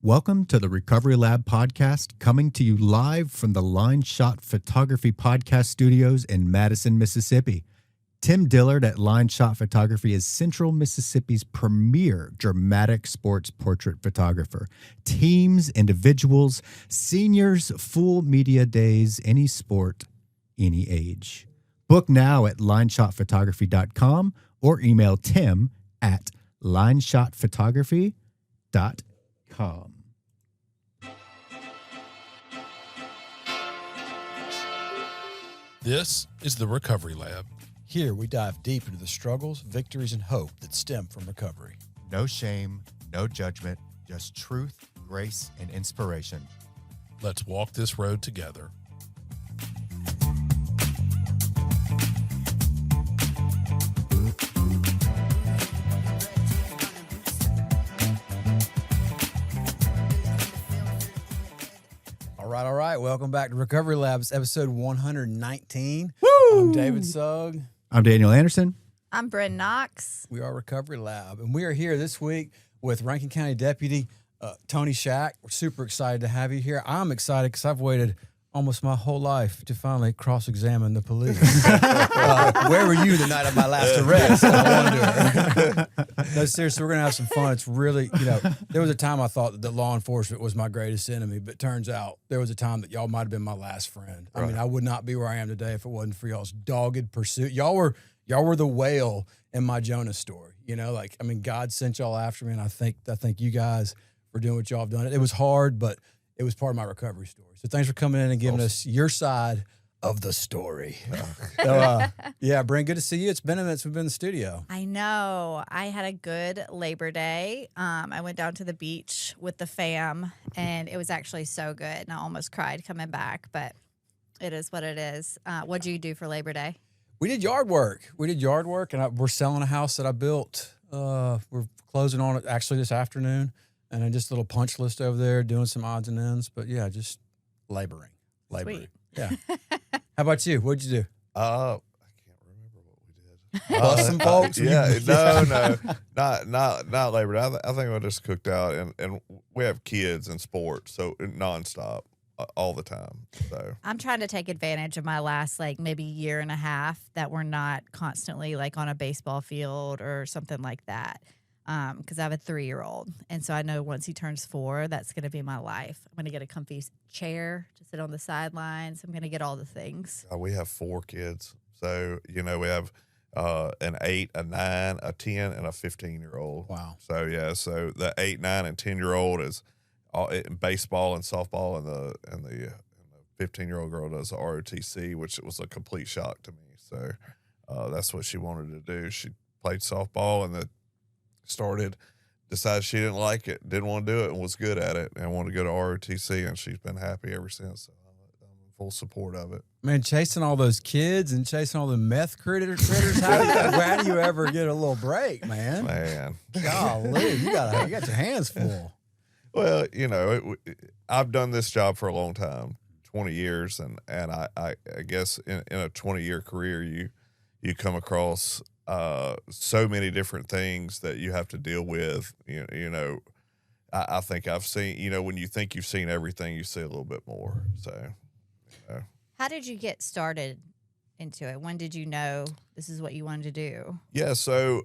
Welcome to the Recovery Lab podcast, coming to you live from the Line Shot Photography Podcast Studios in Madison, Mississippi. Tim Dillard at Line Shot Photography is Central Mississippi's premier dramatic sports portrait photographer. Teams, individuals, seniors, full media days, any sport, any age. Book now at lineshotphotography.com or email Tim at lineshotphotography.com. This is the Recovery Lab. Here we dive deep into the struggles, victories, and hope that stem from recovery. No shame, no judgment, just truth, grace, and inspiration. Let's walk this road together. All right. Welcome back to Recovery Labs, episode 119. Woo! I'm David Sugg. I'm Daniel Anderson. I'm Brynn Knox. We are Recovery Lab, and we are here this week with Rankin County Deputy Tony Shack. We're super excited to have you here. I'm excited because I've waited almost my whole life to finally cross-examine the police. Where were you the night of my last arrest? I wonder. No, seriously, we're going to have some fun. It's really, there was a time I thought that law enforcement was my greatest enemy, but turns out there was a time that y'all might have been my last friend. Right. I mean, I would not be where I am today if it wasn't for y'all's dogged pursuit. Y'all were the whale in my Jonah story. God sent y'all after me, and I think you guys for doing what y'all have done. It was hard, but it was part of my recovery story. So thanks for coming in and giving us your side of the story. Brynn, good to see you. It's been a minute since we've been in the studio. I know. I had a good Labor Day. I went down to the beach with the fam, and it was actually so good. And I almost cried coming back, but it is what it is. What'd you do for Labor Day? We did yard work. And we're selling a house that I built. We're closing on it actually this afternoon. And then just a little punch list over there, doing some odds and ends. But yeah, just laboring. Sweet. Yeah. How about you? What'd you do? I can't remember what we did. Bust some folks? Not Labor Day. I think I just cooked out, and we have kids in sports, so nonstop, all the time. So I'm trying to take advantage of my last maybe year and a half that we're not constantly on a baseball field or something like that. Because I have a 3-year-old. And so I know once he turns 4, that's going to be my life. I'm going to get a comfy chair to sit on the sidelines. I'm going to get all the things. we have 4 kids. So, we have an 8, a 9, a 10, and a 15-year-old. Wow. So, so the 8, 9, and 10-year-old is in baseball and softball, and the 15-year-old girl does the ROTC, which was a complete shock to me. So that's what she wanted to do. She played softball, and decided she didn't like it, didn't want to do it, and was good at it, and wanted to go to ROTC, and she's been happy ever since. So I'm in full support of it. Man, chasing all those kids and chasing all the meth critters, how do you ever get a little break, man? Man. Golly, you got your hands full. Well, I've done this job for a long time, 20 years, and I guess in a 20-year career, you come across so many different things that you have to deal with. I think I've seen, when you think you've seen everything, you see a little bit more. So, How did you get started into it? When did you know this is what you wanted to do? Yeah. So,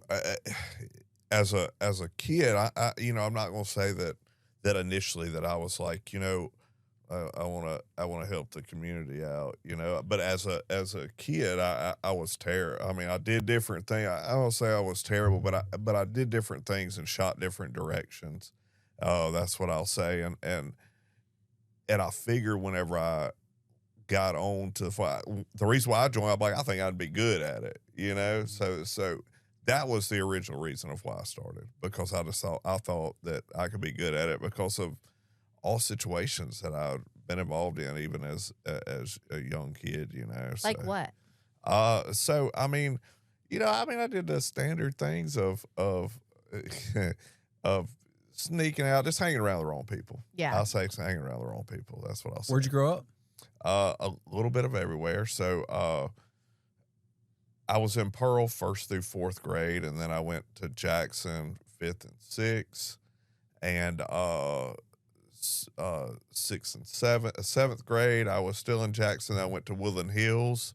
as a kid, I I'm not going to say that initially that I was like, I want to help the community out, But as a kid, I was terrible. I mean, I did different things. I don't say I was terrible, but I did different things and shot different directions. That's what I'll say. And I figured whenever I got on to the reason why I joined, I'm like, I think I'd be good at it, So that was the original reason of why I started, because I thought that I could be good at it because of all situations that I've been involved in, even as a young kid, Like what? So I mean, I did the standard things of sneaking out, just hanging around the wrong people. Yeah, I'll say hanging around the wrong people. That's what I'll say. Where'd you grow up? A little bit of everywhere. So I was in Pearl 1st through 4th grade, and then I went to Jackson 5th and 6th, and seventh grade. I was still in Jackson. I went to Woodland Hills.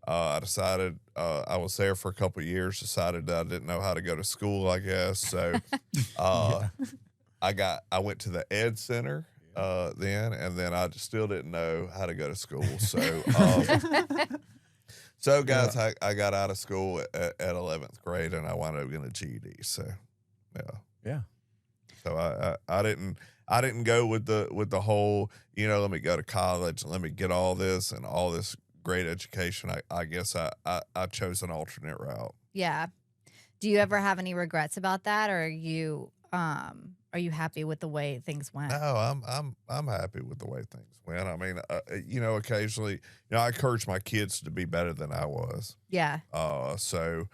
I decided I was there for a couple of years. Decided that I didn't know how to go to school, I guess. So I went to the Ed Center then, and then I still didn't know how to go to school. So so guys, I got out of school at 11th grade, and I wound up getting a GED. So yeah. So I didn't go with the whole, let me go to college and let me get all this great education. I guess I chose an alternate route. Yeah. Do you ever have any regrets about that, or are you happy with the way things went? No, I'm happy with the way things went. I mean, occasionally, I encourage my kids to be better than I was. Yeah. So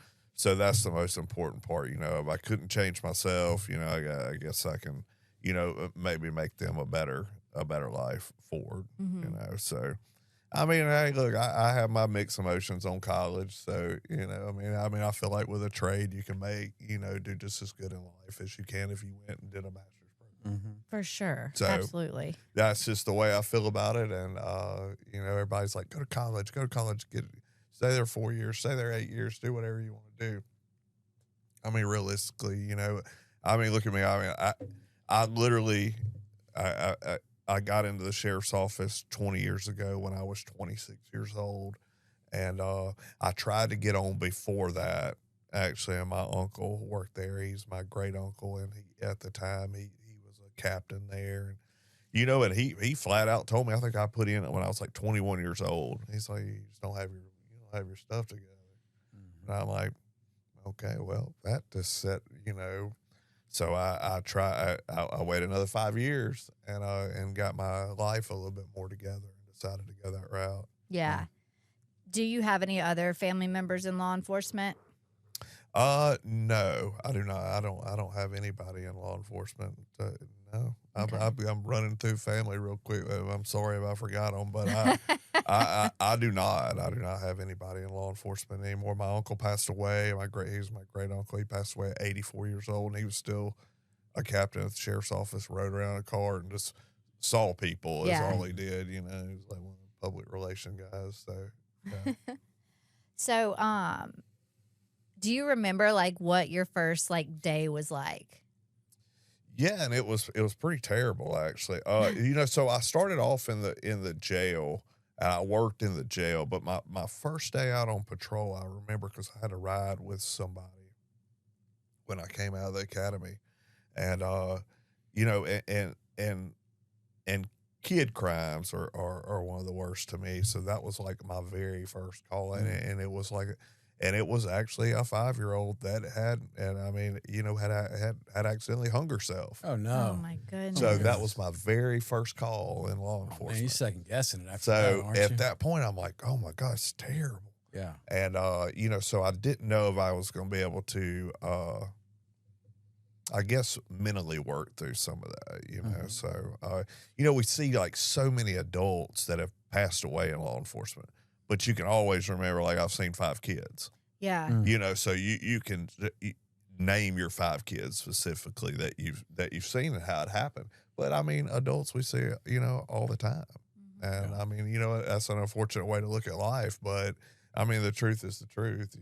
that's the most important part. If I couldn't change myself, I guess I can, maybe make them a better life forward. Mm-hmm. So. I mean, hey, look, I have my mixed emotions on college. So, I feel like with a trade, you can make, do just as good in life as you can if you went and did a master's program. Mm-hmm. For sure. So absolutely. That's just the way I feel about it. And, everybody's like, go to college, stay there 4 years, stay there 8 years, do whatever you want to do. I mean, realistically, look at me. I literally, I got into the sheriff's office 20 years ago when I was 26 years old. And I tried to get on before that, actually. And my uncle worked there. He's my great uncle. And at the time, he was a captain there. And, and he flat out told me, I think I put in it when I was like 21 years old. He's like, you just don't have your stuff together. Mm-hmm. And I'm like, okay, well, that just set, So I waited another 5 years and got my life a little bit more together and decided to go that route. Yeah. Do you have any other family members in law enforcement? No, I do not. I don't have anybody in law enforcement. No, okay. I'm running through family real quick. I'm sorry if I forgot them, but I do not. I do not have anybody in law enforcement anymore. My uncle passed away. He was my great uncle. He passed away at 84 years old, and he was still a captain at the sheriff's office, rode around a car and just saw people is all he did. He was like one of the public relation guys. So, yeah. So, do you remember like what your first like day was like? Yeah, and it was pretty terrible actually. So I started off in the jail. And I worked in the jail, but my first day out on patrol, I remember because I had a ride with somebody when I came out of the academy, and and kid crimes are one of the worst to me. So that was like my very first call, and it was like. And it was actually a 5-year-old that had accidentally hung herself. Oh no! Oh my goodness! So that was my very first call in law enforcement. Man, you second guessing it after so that, aren't you? at that point, I'm like, oh my God, it's terrible. Yeah. And so I didn't know if I was going to be able to, I guess, mentally work through some of that. Mm-hmm. So we see like so many adults that have passed away in law enforcement. But you can always remember, like, I've seen 5 kids. Yeah. So you can name your 5 kids specifically that you've seen and how it happened. But I mean, adults we see, all the time. Mm-hmm. And I mean, that's an unfortunate way to look at life. But I mean, the truth is the truth.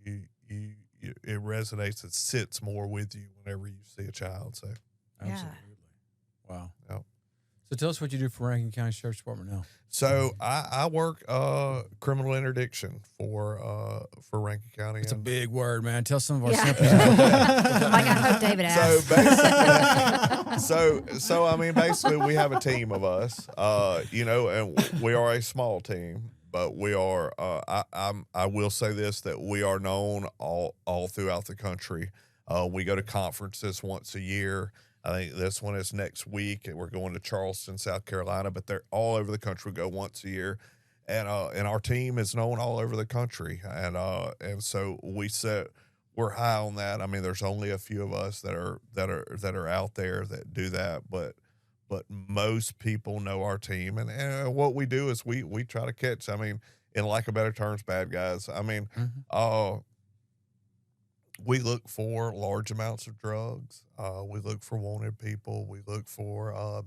It resonates. It sits more with you whenever you see a child. So absolutely, wow. Yep. So tell us what you do for Rankin County Sheriff's Department now. So I work criminal interdiction for Rankin County. It's a big word, man. Tell some of our Yeah. simples. Like I hope David asked. So I mean, basically, we have a team of us, and we are a small team, but we are. I will say this, that we are known all throughout the country. We go to conferences once a year. I think this one is next week, and we're going to Charleston, South Carolina, but they're all over the country. We go once a year, and our team is known all over the country, and so we're high on that. I mean, there's only a few of us that are out there that do that, but most people know our team, and what we do is we try to catch. I mean, in lack of better terms, bad guys. I mean, we look for large amounts of drugs. We look for wanted people. We look for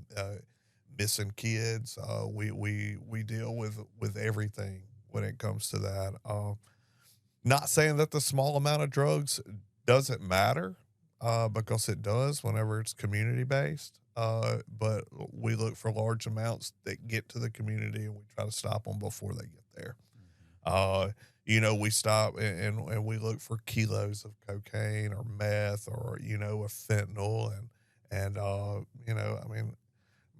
missing kids. We deal with everything when it comes to that. Not saying that the small amount of drugs doesn't matter, because it does whenever it's community based. But we look for large amounts that get to the community, and we try to stop them before they get there. We stop and we look for kilos of cocaine or meth or, a fentanyl and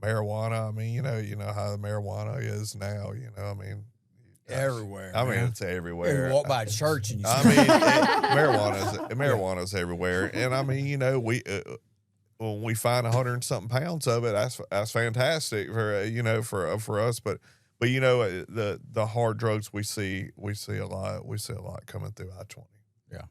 marijuana. I mean, you know how the marijuana is now, Everywhere. It's everywhere. You walk by a church and you see marijuana's everywhere. And when we find 100 and something pounds of it, that's fantastic for us. But the hard drugs we see a lot coming through I-20. Yeah.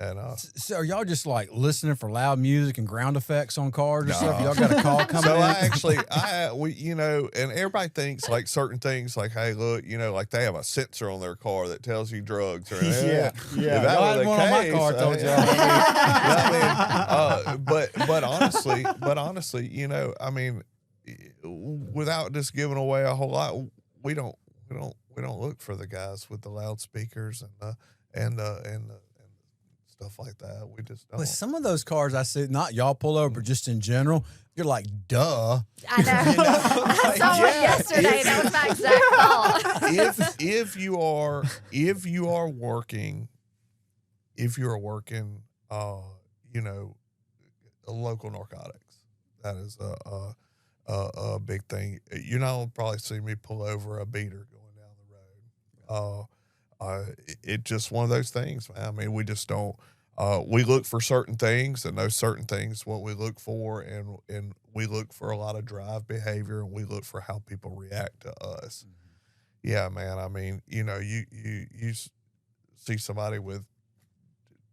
And so are y'all just like listening for loud music and ground effects on cars or No. stuff? Y'all got a call coming so in? and everybody thinks like certain things like, hey, look, like they have a sensor on their car that tells you drugs or Yeah. If that Y'all were had the one on my case, car, I told y'all. but honestly, without just giving away a whole lot, we don't look for the guys with the loudspeakers and stuff like that. We just don't. But some of those cars I see, not y'all pull over, but just in general, you're like, duh. I know. I saw one yesterday. That was my exact thought. if you are working, local narcotics, that is a big thing. You'll probably see me pull over a beater going down the road. It's just one of those things, man. I mean, we just don't. We look for certain things, and those certain things, what we look for, and we look for a lot of drive behavior, and we look for how people react to us. Mm-hmm. Yeah, man. I mean, you see somebody with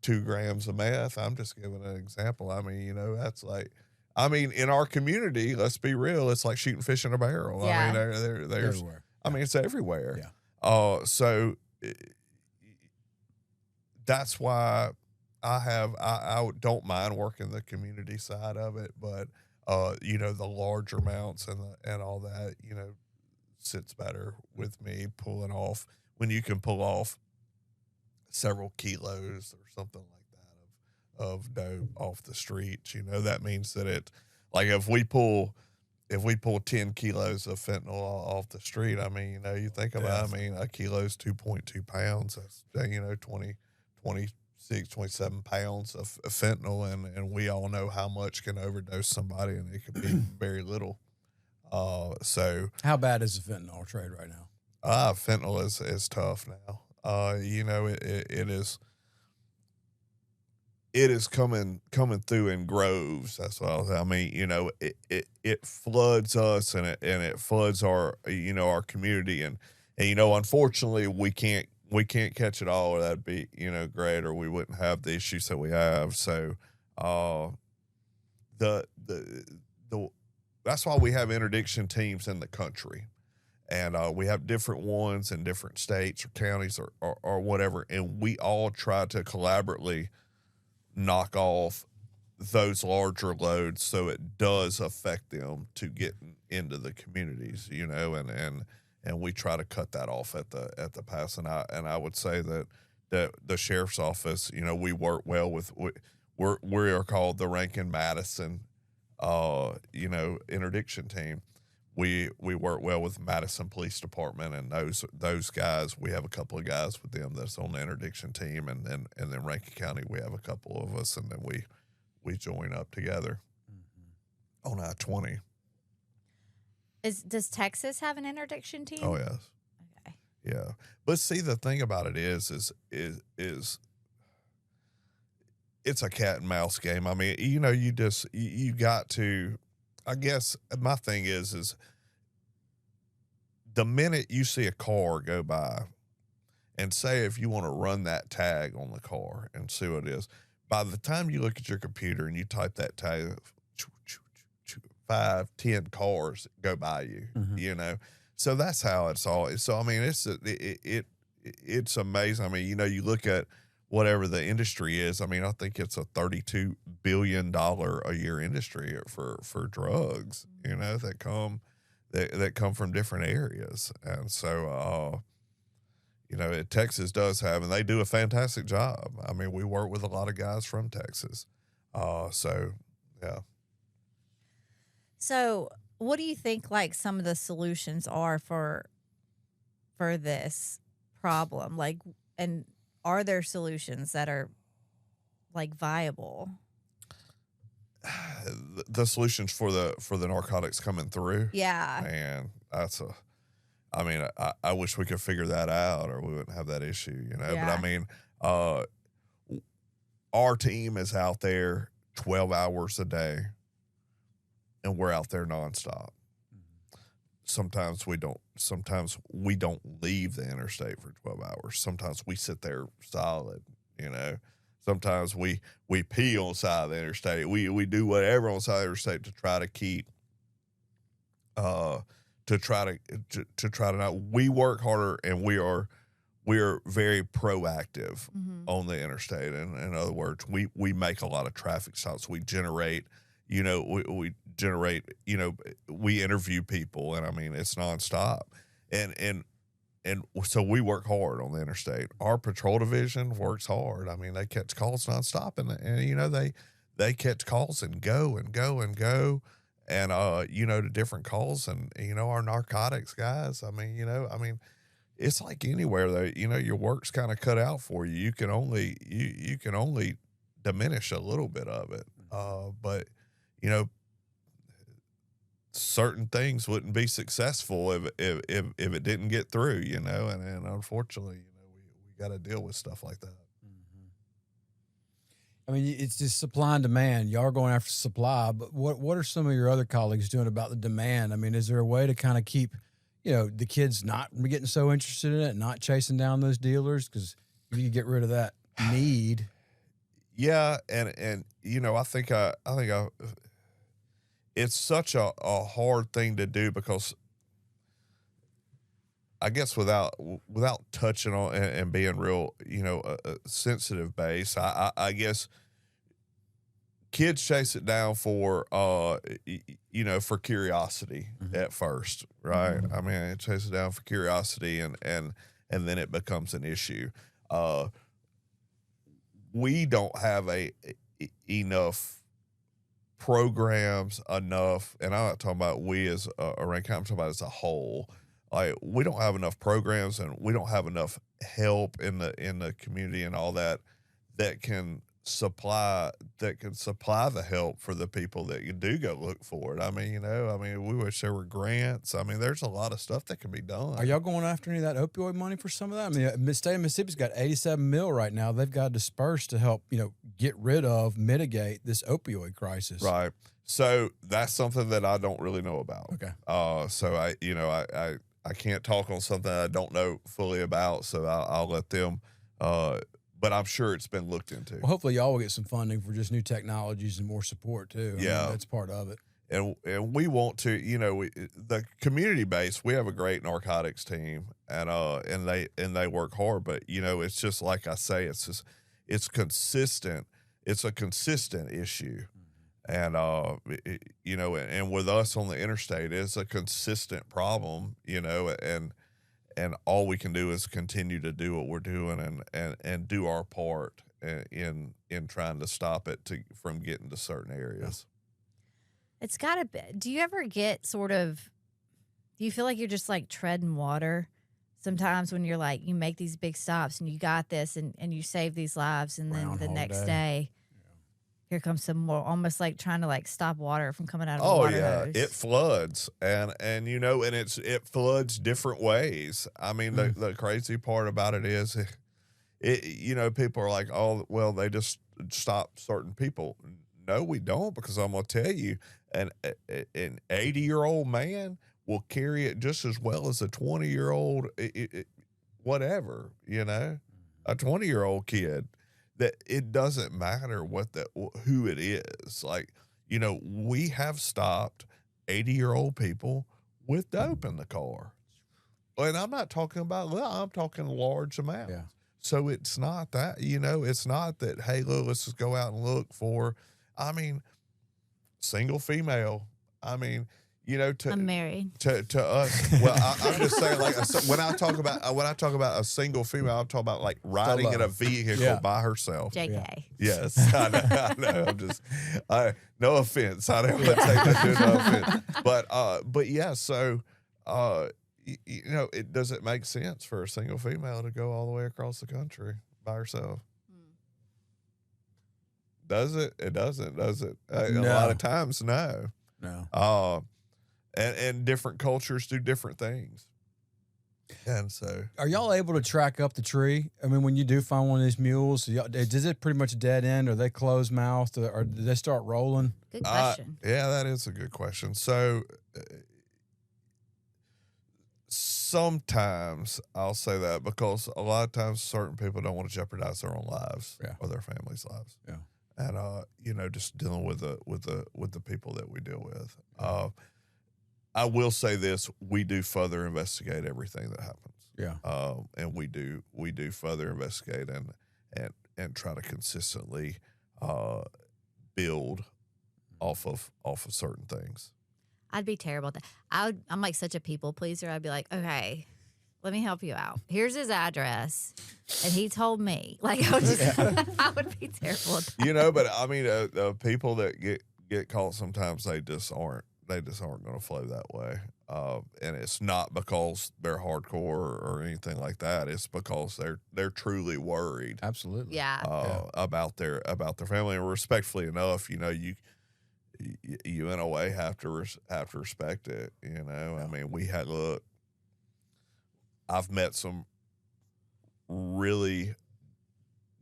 2 grams of meth. I'm just giving an example. I mean, that's like. I mean, in our community, let's be real, it's like shooting fish in a barrel. Yeah. I mean, there's Everywhere. I mean, it's everywhere. Yeah. So that's why I don't mind working the community side of it, but the larger amounts and all that, sits better with me pulling off when you can pull off several kilos or something like of dope off the streets. That means that if we pull 10 kilos of fentanyl off the street, I mean, you think about it, I mean, a kilo is 2.2 pounds. That's 26, 27 pounds of fentanyl, and we all know how much can overdose somebody, and it could be very little. So how bad is the fentanyl trade right now? Fentanyl is tough now. It is coming through in groves. That's what I mean. It floods us and it floods our our community, and unfortunately we can't catch it all. Or that'd be great, or we wouldn't have the issues that we have. So the that's why we have interdiction teams in the country, and we have different ones in different states or counties or whatever, and we all try to collaboratively knock off those larger loads so it does affect them to get into the communities, and we try to cut that off at the pass. And I would say that the sheriff's office, we work well with, we are called the Rankin Madison interdiction team. We work well with Madison Police Department, and those guys. We have a couple of guys with them that's on the interdiction team, and then Rankin County we have a couple of us, and then we join up together on I-20. Does Texas have an interdiction team? Oh yes. Okay. Yeah, but see, the thing about it is it's a cat and mouse game. I mean, you got to. I guess my thing is the minute you see a car go by, and say if you want to run that tag on the car and see what it is, by the time you look at your computer and you type that tag, 5, 10 cars go by you, So that's how it's all. So I mean, it's amazing. I mean, you look at whatever the industry is. I mean, I think it's a $32 billion a year industry for drugs, you know, that come from different areas. And so, you know, Texas does have, and they do a fantastic job. I mean, we work with a lot of guys from Texas. So, yeah. So, what do you think like some of the solutions are for this problem? Like, and are there solutions that are like viable? The solutions for the narcotics coming through. Yeah. Man, I mean, I wish we could figure that out, or we wouldn't have that issue, you know. Yeah. But I mean, our team is out there 12 hours a day, and we're out there nonstop. Sometimes we don't leave the interstate for 12 hours. Sometimes we sit there solid, you know. Sometimes we pee on the side of the interstate. We do whatever on the side of the interstate to try to keep to try to not. We work harder, and we are very proactive on the interstate. And in other words, we make a lot of traffic stops. We generate, you know, we generate, you know, we interview people, and I mean, it's nonstop. And so we work hard on the interstate. Our patrol division works hard. I mean, they catch calls nonstop, and you know, they catch calls and go and go and go, and you know, to different calls. And you know, our narcotics guys, I mean, you know, I mean, it's like anywhere that, you know, your work's kind of cut out for you. You can only diminish a little bit of it, but you know, certain things wouldn't be successful if it didn't get through, you know, and unfortunately, you know, we got to deal with stuff like that. I mean, it's just supply and demand. Y'all are going after supply, but what are some of your other colleagues doing about the demand? I mean, is there a way to kind of keep, you know, the kids not getting so interested in it, not chasing down those dealers? Because if you get rid of that need. Yeah, and you know, I think it's such a hard thing to do, because I guess without touching on and being real, you know, a sensitive base, I guess kids chase it down for, you know, for curiosity at first, right? I mean, it chases it down for curiosity, and then it becomes an issue. We don't have enough programs enough, and I'm not talking about we as a Rankin, I'm talking about as a whole. Like, we don't have enough programs, and we don't have enough help in the community and all that can supply the help for the people that you do go look for it. I mean, you know, I mean, we wish there were grants. I mean, there's a lot of stuff that can be done. Are y'all going after any of that opioid money for some of that? I mean, the state of Mississippi's got $87 million right now. They've got dispersed to help, you know, get rid of, mitigate this opioid crisis. Right. So that's something that I don't really know about. Okay. So I can't talk on something I don't know fully about. So I'll let them. But I'm sure it's been looked into. Well, hopefully y'all will get some funding for just new technologies and more support too. I mean, that's part of it. And we want to, you know, the community base. We have a great narcotics team, and they work hard. But you know, it's just like I say, it's consistent. It's a consistent issue, and you know, and with us on the interstate, it's a consistent problem. You know, and all we can do is continue to do what we're doing, and do our part in trying to stop it from getting to certain areas. It's got to be. Do you ever get do you feel like you're just like treading water sometimes when you're like, you make these big stops and you got this and you save these lives, and then the next day, here comes some more, almost like trying to like stop water from coming out of the water hose. It floods, and you know, and it floods different ways. I mean, the crazy part about it is, you know, people are like, oh, well, they just stop certain people. No, we don't, because I'm gonna tell you, an 80-year-old man will carry it just as well as a 20-year-old, whatever, you know, a 20-year-old kid. That it doesn't matter who it is. Like, you know, we have stopped 80-year-old people with dope in the car. And I'm not talking about little, I'm talking large amounts. Yeah. So it's not that, it's not that, hey, look, let's just go out and look for, I mean, single female. I mean, I'm married. to us. Well, I'm just saying, like, when I talk about a single female, I'm talking about like riding in a vehicle by herself. JK. Yes, I know. I'm just, no offense. I don't want to take that to no offense. But yeah. So, does it make sense for a single female to go all the way across the country by herself? Does it? It doesn't. Does it? A lot of times, no. No. And different cultures do different things. And so, are y'all able to track up the tree? I mean, when you do find one of these mules, is it pretty much dead end? Are they closed mouthed, or do they start rolling? Good question. Yeah, that is a good question. So, sometimes I'll say that because a lot of times certain people don't want to jeopardize their own lives or their family's lives. Yeah. And just dealing with the people that we deal with. I will say this: we do further investigate everything that happens. Yeah. And we do further investigate and try to consistently build off of certain things. I'd be terrible at that. I'm like such a people pleaser. I'd be like, okay, let me help you out. Here's his address, and he told me. Like, I would be terrible at that. But I mean, people that get caught sometimes they just aren't going to flow that way. And it's not because they're hardcore or anything like that. It's because they're truly worried. Absolutely. Yeah. About their family. And respectfully enough, you in a way have to respect it. I mean, I've met some really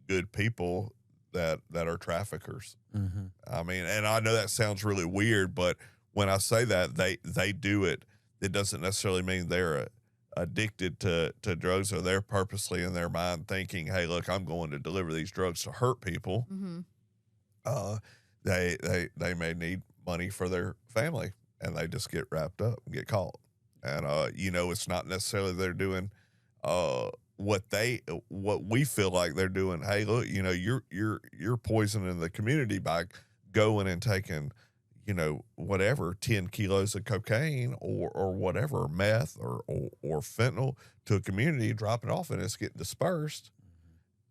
good people that are traffickers. Mm-hmm. I mean, and I know that sounds really weird, but when I say that they do it, it doesn't necessarily mean they're addicted to drugs, or they're purposely in their mind thinking, hey, look, I'm going to deliver these drugs to hurt people. Mm-hmm. They may need money for their family, and they just get wrapped up and get caught. And it's not necessarily they're doing what we feel like they're doing. Hey, look, you're poisoning the community by going and taking, whatever, 10 kilos of cocaine or whatever, meth or fentanyl to a community, drop it off, and it's getting dispersed,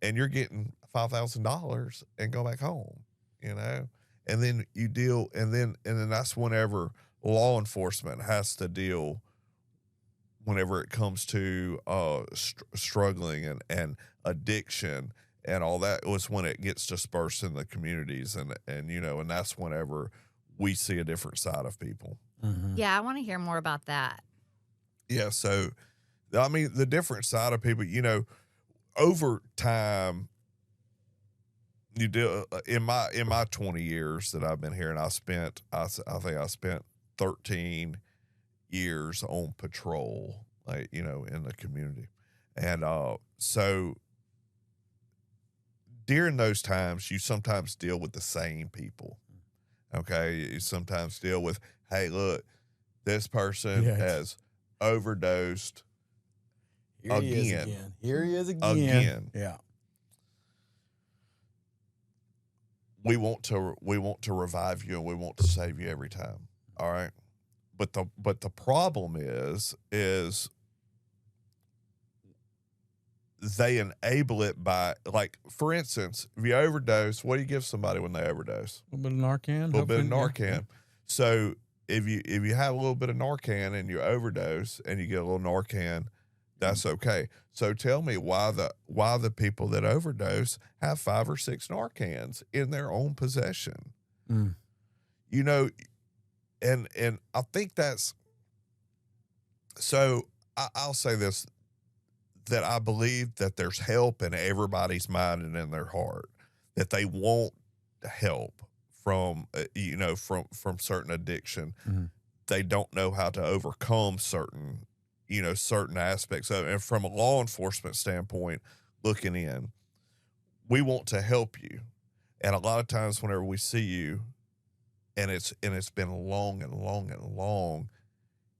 and you're getting $5,000 and go back home, and then you deal, and then that's whenever law enforcement has to deal. Whenever it comes to struggling and addiction and all that, was when it gets dispersed in the communities, and that's whenever we see a different side of people. Mm-hmm. Yeah, I want to hear more about that. Yeah, so I mean, the different side of people, over time, you do in my 20 years that I've been here, and I think I spent 13 years on patrol, like, in the community. And so during those times, you sometimes deal with the same people. Okay. You sometimes deal with, hey, look, this person has overdosed Here he is again. Yeah. We want to revive you, and we want to save you every time. All right. But the problem is they enable it by, like, for instance, if you overdose, what do you give somebody when they overdose? A little bit of Narcan. A little bit of Narcan. Yeah. So if you have a little bit of Narcan and you overdose and you get a little Narcan, that's okay. So tell me why the people that overdose have 5 or 6 Narcans in their own possession. Mm. And I think that's, so I'll say this, that I believe that there's help in everybody's mind and in their heart, that they want help from certain addiction. Mm-hmm. They don't know how to overcome certain aspects of it. And from a law enforcement standpoint, looking in, we want to help you. And a lot of times whenever we see you, and it's been long and long and long,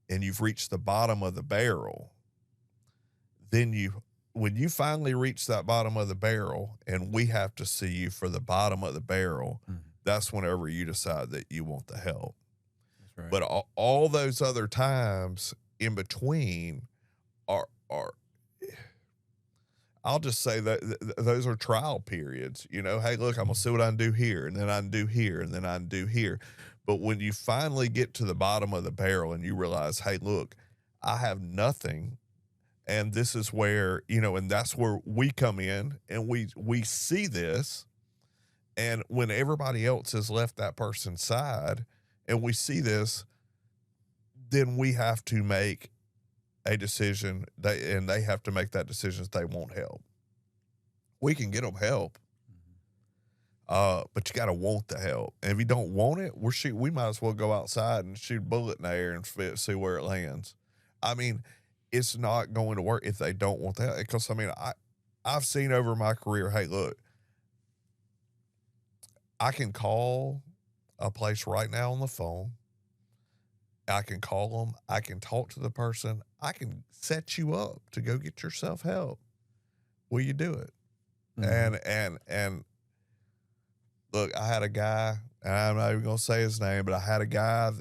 and you've reached the bottom of the barrel, then you when you finally reach that bottom of the barrel and we have to see you for the bottom of the barrel, that's whenever you decide that you want the help. That's right. But all those other times in between are I'll just say that those are trial periods. You know, hey, look, I'm going to see what I can do here, and then I can do here, and then I can do here. But when you finally get to the bottom of the barrel and you realize, hey, look, I have nothing, and this is where, you know, and that's where we come in, and we see this, and when everybody else has left that person's side, and we see this, then we have to make a decision, and they have to make that decision that they won't help. We can get them help, but you got to want the help. And if you don't want it, we might as well go outside and shoot a bullet in the air and see where it lands. I mean, it's not going to work if they don't want that. Because, I mean, I've seen over my career, hey, look, I can call a place right now on the phone. I can call them. I can talk to the person. I can set you up to go get yourself help. Will you do it? And look, I had a guy, and I'm not even going to say his name, but I had a guy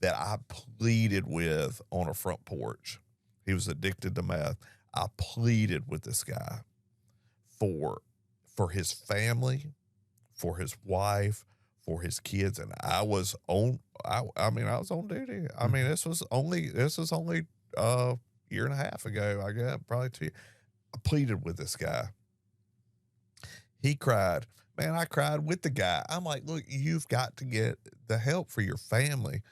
that I pleaded with on a front porch. He was addicted to meth. I pleaded with this guy for his family, for his wife, for his kids, and I was on. I was on duty. I mean, this was only a year and a half ago. I guess probably 2 years. I pleaded with this guy. He cried. Man, I cried with the guy. I'm like, look, you've got to get the help for your family.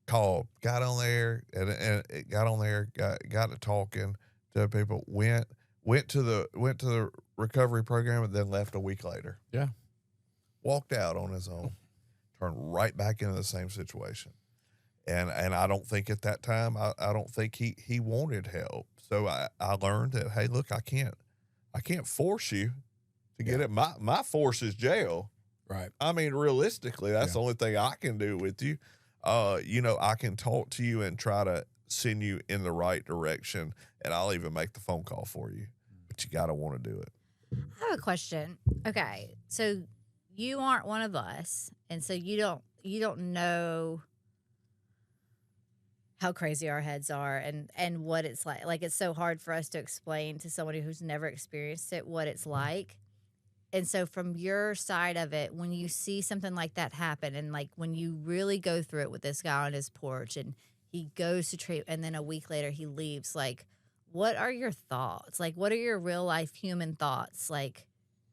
Called, got on there, and got on there, got to talking to people. Went to the recovery program, and then left a week later. Yeah. Walked out on his own, turned right back into the same situation. And I don't think at that time, I don't think he wanted help. So I learned that, hey, look, I can't force you to get it. My force is jail. Right. I mean, realistically, that's the only thing I can do with you. You know, I can talk to you and try to send you in the right direction, and I'll even make the phone call for you. But you got to want to do it. I have a question. Okay, so you aren't one of us, and so you don't know how crazy our heads are and what it's like. Like, it's so hard for us to explain to somebody who's never experienced it what it's like. And so from your side of it, when you see something like that happen, and like when you really go through it with this guy on his porch and he goes to treat, and then a week later he leaves, like, what are your thoughts? Like, what are your real life human thoughts? Like,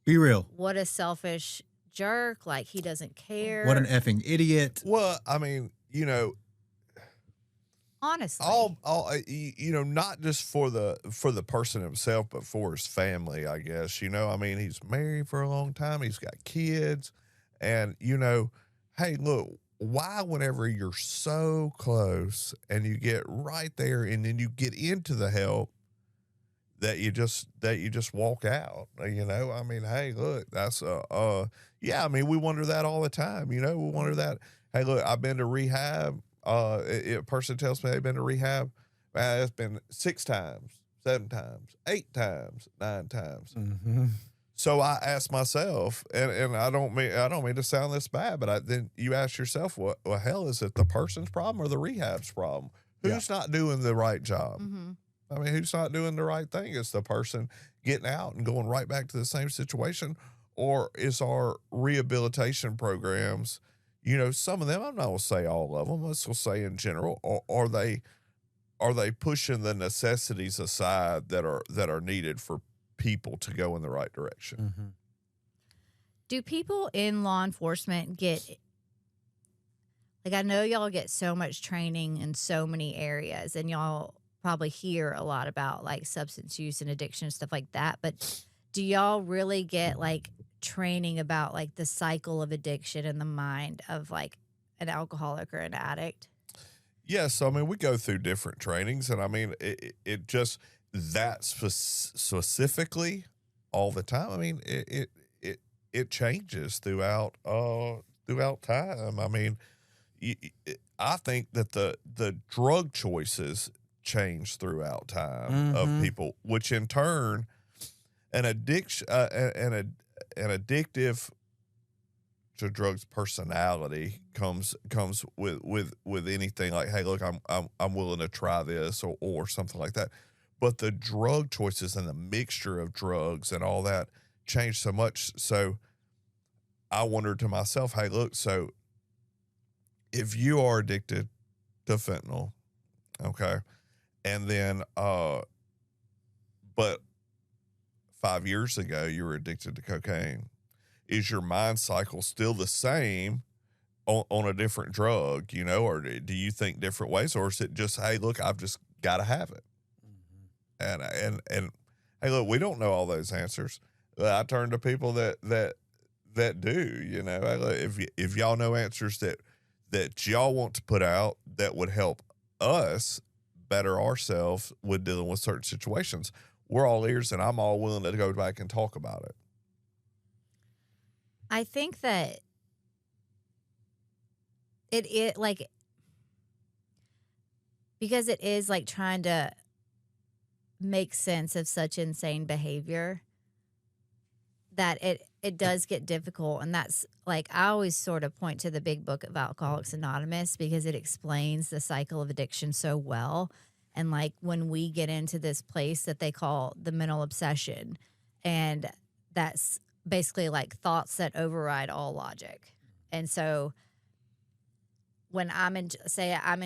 Be real. what a selfish jerk. Like, he doesn't care. What an effing idiot. Well, I mean, you know, honestly, you know, not just for the person himself, but for his family, I guess. You know, I mean, he's married for a long time. He's got kids, and you know, hey, look, why whenever you're so close and you get right there, and then you get into the help, that you just walk out? You know, I mean, hey, look, that's yeah. I mean, we wonder that all the time. You know, we wonder that. Hey, look, I've been to rehab. A person tells me they've been to rehab. Man, it's been 6 times, 7 times, 8 times, 9 times. So I ask myself, and I don't mean to sound this bad, but then you ask yourself, what hell, is it the person's problem or the rehab's problem? Who's not doing the right job? I mean, who's not doing the right thing? Is the person getting out and going right back to the same situation, or is our rehabilitation programs? You know, some of them, I'm not going to say all of them, let's just say in general, are they pushing the necessities aside that are needed for people to go in the right direction? Do people in law enforcement get, like, I know y'all get so much training in so many areas, and y'all probably hear a lot about like substance use and addiction and stuff like that, but do y'all really get like training about like the cycle of addiction in the mind of like an alcoholic or an addict? Yes, I mean, we go through different trainings, and I mean, it just that specifically all the time. I mean, it changes throughout time. I mean, I think that the drug choices change throughout time of people, which in turn, an addiction, an addictive to drugs personality comes with anything like, hey, look, I'm willing to try this or something like that. But the drug choices and the mixture of drugs and all that changed so much. So I wondered to myself, hey, look, so if you are addicted to fentanyl, okay, and then but 5 years ago you were addicted to cocaine, is your mind cycle still the same on a different drug, you know, or do you think different ways, or is it just, hey, look, I've just got to have it? And hey, look, we don't know all those answers. I turn to people that do, you know. If y'all know answers that y'all want to put out that would help us better ourselves with dealing with certain situations, we're all ears, and I'm all willing to go back and talk about it. I think that it like, because it is like trying to make sense of such insane behavior, that it does get difficult. And that's like, I always sort of point to the big book of Alcoholics Anonymous because it explains the cycle of addiction so well. And like when we get into this place that they call the mental obsession, and that's basically like thoughts that override all logic. And so when I'm in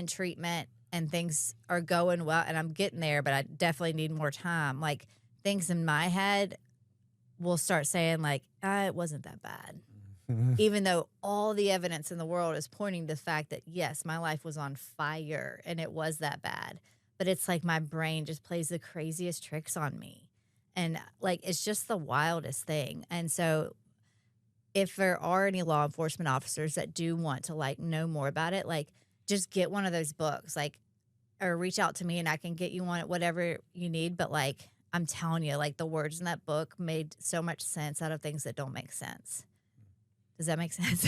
treatment and things are going well and I'm getting there, but I definitely need more time, like things in my head will start saying like, it wasn't that bad. Even though all the evidence in the world is pointing to the fact that, yes, my life was on fire and it was that bad. But it's like my brain just plays the craziest tricks on me. And like, it's just the wildest thing. And so if there are any law enforcement officers that do want to like know more about it, like just get one of those books, like, or reach out to me and I can get you one, whatever you need. But like, I'm telling you, like the words in that book made so much sense out of things that don't make sense. Does that make sense?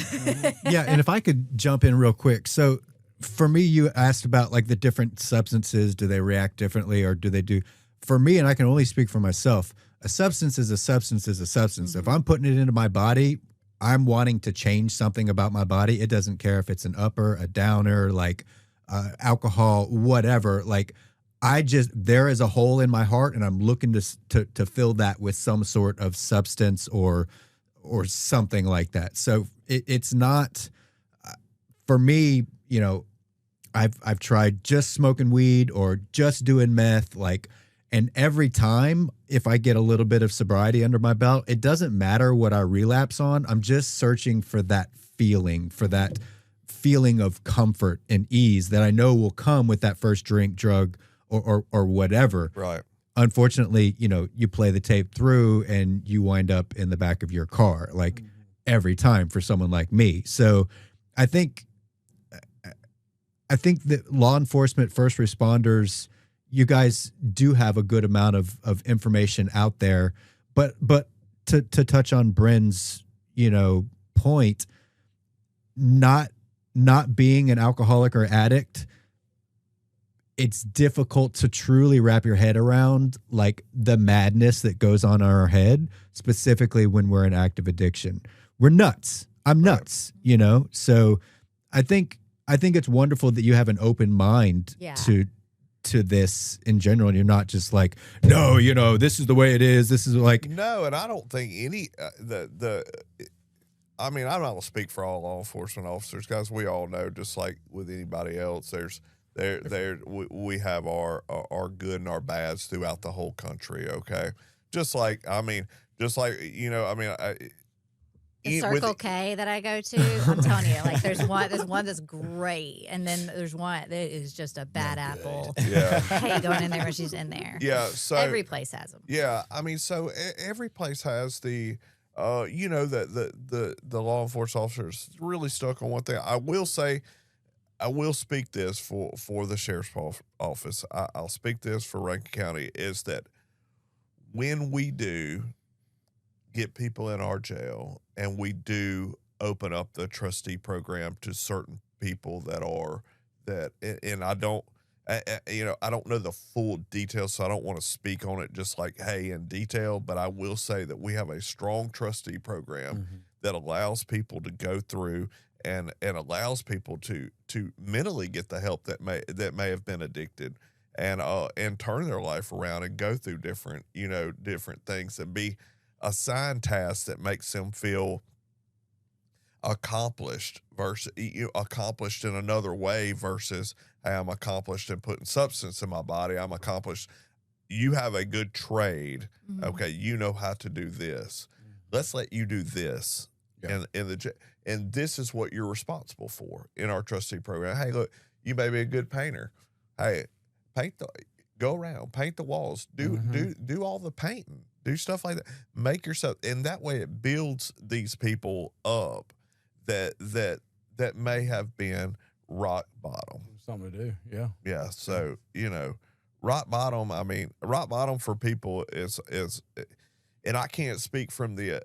Yeah. And if I could jump in real quick. So for me, you asked about like the different substances. Do they react differently or do they do? For me, and I can only speak for myself, a substance is a substance is a substance. Mm-hmm. If I'm putting it into my body, I'm wanting to change something about my body. It doesn't care if it's an upper, a downer, like alcohol, whatever. Like there is a hole in my heart and I'm looking to fill that with some sort of substance or something like that. So it's not, for me, you know, I've tried just smoking weed or just doing meth, like, and every time if I get a little bit of sobriety under my belt, it doesn't matter what I relapse on. I'm just searching for that feeling of comfort and ease that I know will come with that first drink, drug, or whatever. Right. Unfortunately, you know, you play the tape through and you wind up in the back of your car, like every time for someone like me. So I think that law enforcement, first responders, you guys do have a good amount of information out there, but to touch on Brynn's, you know, point, not being an alcoholic or addict, it's difficult to truly wrap your head around like the madness that goes on in our head, specifically when we're in active addiction. We're nuts. I'm nuts, you know? So I think it's wonderful that you have an open mind to this in general. And you're not just like, no, you know, this is the way it is. This is like, no. And I don't think any, I mean, I'm not going to speak for all law enforcement officers, guys. We all know, just like with anybody else, we have our good and our bads throughout the whole country. Okay. Just like, you know, I mean, the Circle K that I go to, I'm telling you, like there's one that's great, and then there's one that is just a bad apple. Yeah, I hate going in there when she's in there. Yeah, so every place has them. Yeah, I mean, so every place has the, you know, the law enforcement officers really stuck on one thing. I will say, I will speak this for the sheriff's office. I'll speak this for Rankin County, is that when we do get people in our jail and we do open up the trustee program to certain people and I don't, I don't know the full details, so I don't want to speak on it just like, hey, in detail, but I will say that we have a strong trustee program that allows people to go through and allows people to mentally get the help that may have been addicted and turn their life around and go through different things and be assigned tasks that makes them feel accomplished accomplished in another way versus, hey, I'm accomplished in putting substance in my body. I'm accomplished. You have a good trade. Okay. You know how to do this. Let's let you do this. Yeah. And this is what you're responsible for in our trustee program. Hey, look, you may be a good painter. Hey, go around, paint the walls, do all the painting, do stuff like that. Make yourself, and that way it builds these people up that may have been rock bottom. Something to do, yeah. Yeah. So rock bottom. I mean, rock bottom for people is, and I can't speak from the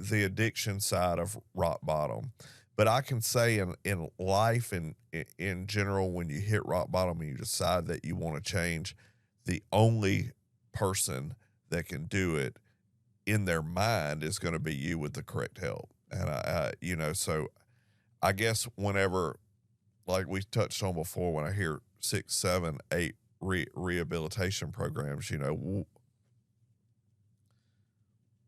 addiction side of rock bottom, but I can say in life and in general, when you hit rock bottom and you decide that you want to change, the only person that can do it in their mind is going to be you with the correct help. And so I guess whenever, like we touched on before, when I hear 6, 7, 8 rehabilitation programs,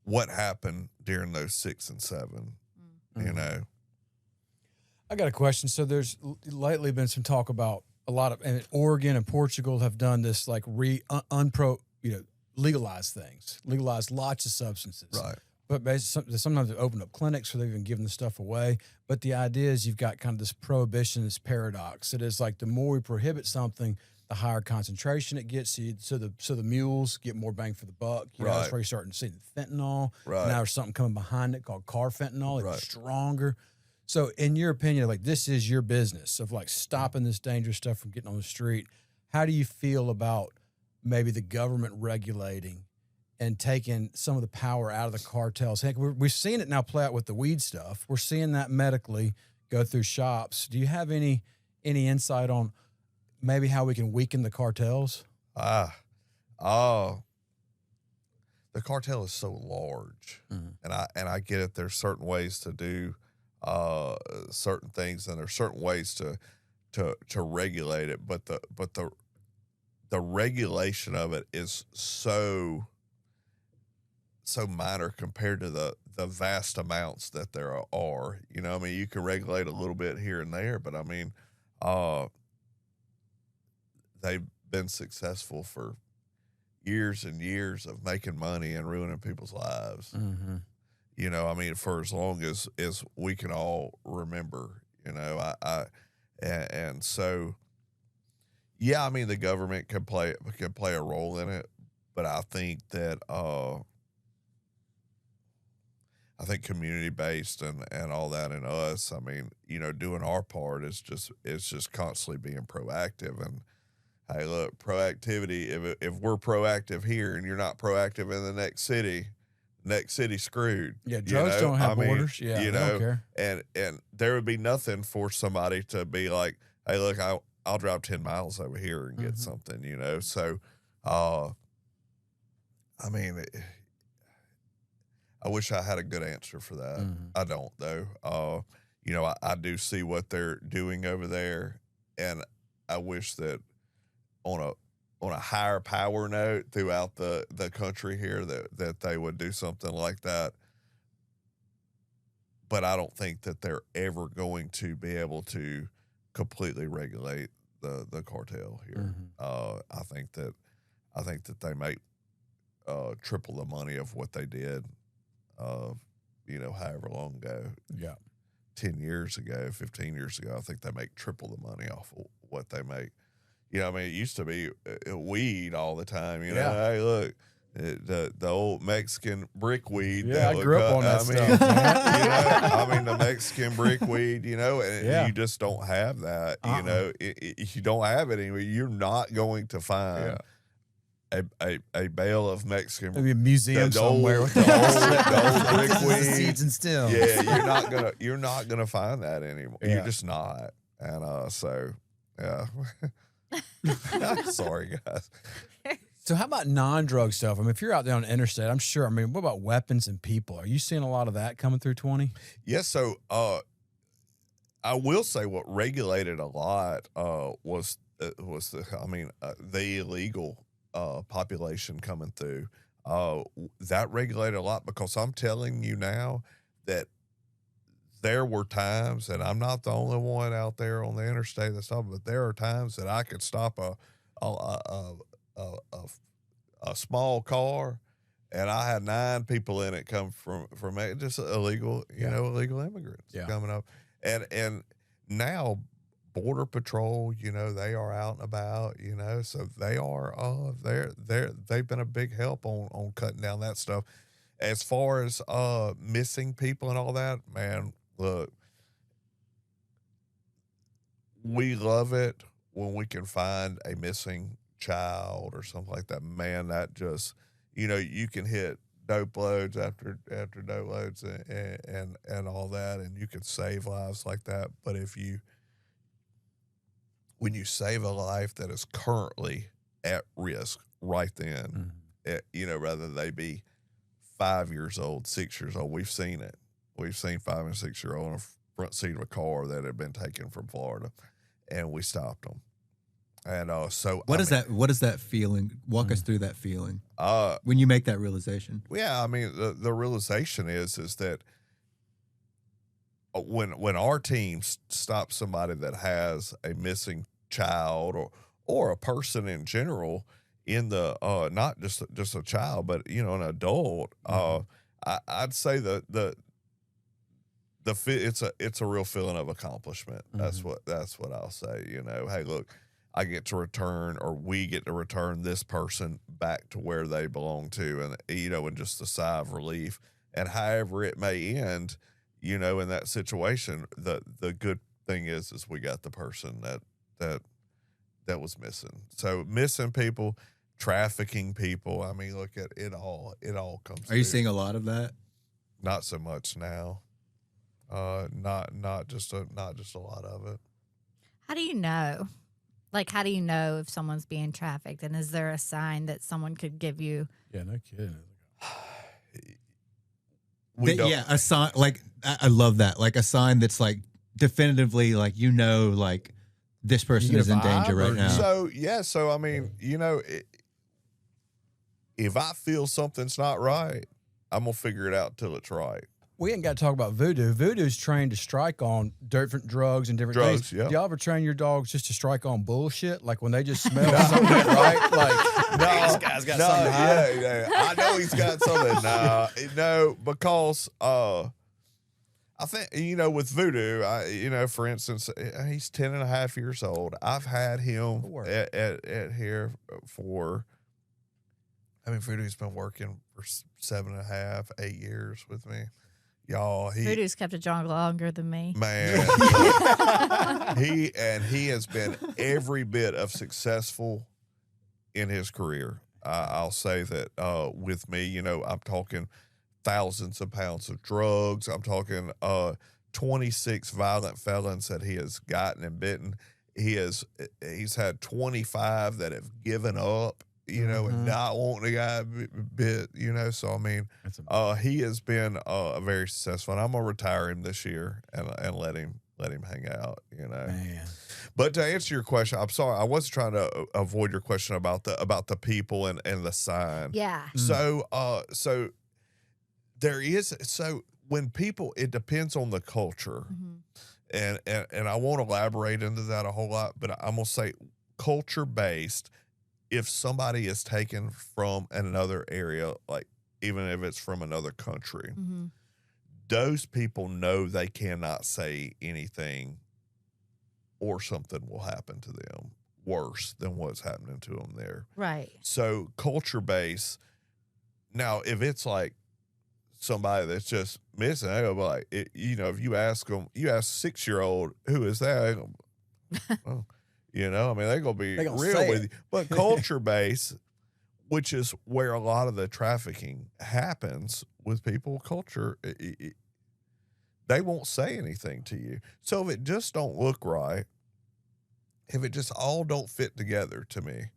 what happened during those 6 and 7, I got a question. So there's lately been some talk about a lot of, and Oregon and Portugal have done this like legalized things, legalized lots of substances. Right. But basically, sometimes they open up clinics or they've even given the stuff away. But the idea is you've got kind of this prohibition, this paradox. It is like the more we prohibit something, the higher concentration it gets. So the mules get more bang for the buck. That's where you're starting to see the fentanyl. Right. Now there's something coming behind it called carfentanil. It's stronger. So in your opinion, like this is your business of like stopping this dangerous stuff from getting on the street. How do you feel about maybe the government regulating and taking some of the power out of the cartels? Heck, we've seen it now play out with the weed stuff. We're seeing that medically go through shops. Do you have any insight on maybe how we can weaken the cartels? The cartel is so large, and I get it. There's certain ways to do certain things, and there's certain ways to regulate it, but the regulation of it is so minor compared to the vast amounts that there are. I mean, you can regulate a little bit here and there, but I mean, they've been successful for years and years of making money and ruining people's lives. I mean, for as long as we can all remember, and so, yeah, I mean, the government can play a role in it, but I think that, I think community-based and all that in us, I mean, doing our part is just constantly being proactive. And hey, look, proactivity, if we're proactive here and you're not proactive in the next city screwed. Yeah, drugs don't have borders. Yeah, they don't care. And there would be nothing for somebody to be like, hey, look, I'll drive 10 miles over here and get something, So, I mean, I wish I had a good answer for that. I don't, though. I do see what they're doing over there, and I wish that on a higher power note throughout the country here that they would do something like that. But I don't think that they're ever going to be able to completely regulate the cartel here. I think that they make triple the money of what they did. However long ago. Yeah. 10 years ago, 15 years ago, I think they make triple the money off of what they make. I mean, it used to be weed all the time. Hey, look, the old Mexican brickweed. Yeah, I grew up on that stuff. I mean, the Mexican brickweed, and you just don't have that. If you don't have it anyway, you're not going to find a bale of Mexican. Maybe a museum somewhere with the old brickweed seeds and stems. Yeah, you're not gonna find that anymore. Yeah. You're just not. And so yeah. Sorry, guys. So how about non-drug stuff? I mean, if you're out there on the interstate, I'm sure. I mean, what about weapons and people? Are you seeing a lot of that coming through 20? Yes. So I will say what regulated a lot was the illegal population coming through. That regulated a lot, because I'm telling you now that there were times, and I'm not the only one out there on the interstate that's talking, but there are times that I could stop a small car, and I had 9 people in it come from just illegal, illegal immigrants coming up, and now Border Patrol, they are out and about, so they are they've been a big help on cutting down that stuff. As far as missing people and all that, man, look, we love it when we can find a missing child or something like that. Man, that just, you can hit dope loads after dope loads and all that, and you can save lives like that. But when you save a life that is currently at risk right then, rather they be 5 years old, 6 years old, we've seen it. We've seen 5 and 6 year old in the front seat of a car that had been taken from Florida, and we stopped them. And so what is that feeling? Walk us through that feeling when you make that realization. Yeah, I mean, the realization is that when our team stops somebody that has a missing child or a person in general in the not just a child, but an adult, I'd say it's a real feeling of accomplishment. That's what I'll say. Hey, look, I get to return, or we get to return this person back to where they belong to, and and just a sigh of relief. And however it may end, in that situation, the good thing is we got the person that was missing. So missing people, trafficking people. I mean, look at it all. It all comes. Are you seeing a lot of that? Not so much now. Not just a lot of it. How do you know? Like, how do you know if someone's being trafficked? And is there a sign that someone could give you? Yeah, no kidding. A sign. Like, I love that. Like a sign that's like definitively, like, like this person is in danger right now. So I mean, if I feel something's not right, I'm gonna figure it out till it's right. We ain't got to talk about voodoo. Voodoo's trained to strike on different drugs and different things. Yeah. Do y'all ever train your dogs just to strike on bullshit? Like when they just smell something right? Like, no, this guy's got something. Yeah. I know he's got something. No, because I think, with voodoo, for instance, he's 10 and a half years old. I've had him at here for, voodoo's been working for 7.5, 8 years with me. Y'all, Voodoo's kept a job longer than me. Man, he has been every bit of successful in his career. I'll say that with me, I'm talking thousands of pounds of drugs. I'm talking 26 violent felons that he has gotten and bitten. He's had 25 that have given up. And not wanting the guy bit, So, I mean, he has been very successful, and I'm going to retire him this year and let him hang out, Man. But to answer your question, I'm sorry, I wasn't trying to avoid your question about the people and the sign. Yeah. So there is, when people, it depends on the culture. And I won't elaborate into that a whole lot, but I'm going to say culture-based. If somebody is taken from another area, like even if it's from another country, those people know they cannot say anything or something will happen to them worse than what's happening to them there. Right. So culture-based. Now, if it's like somebody that's just missing, they'll be like, if you ask them, you ask a 6-year-old, who is that? Oh. They're going to be real with you. But culture-based, which is where a lot of the trafficking happens with people, culture, they won't say anything to you. So if it just don't look right, if it just all don't fit together to me.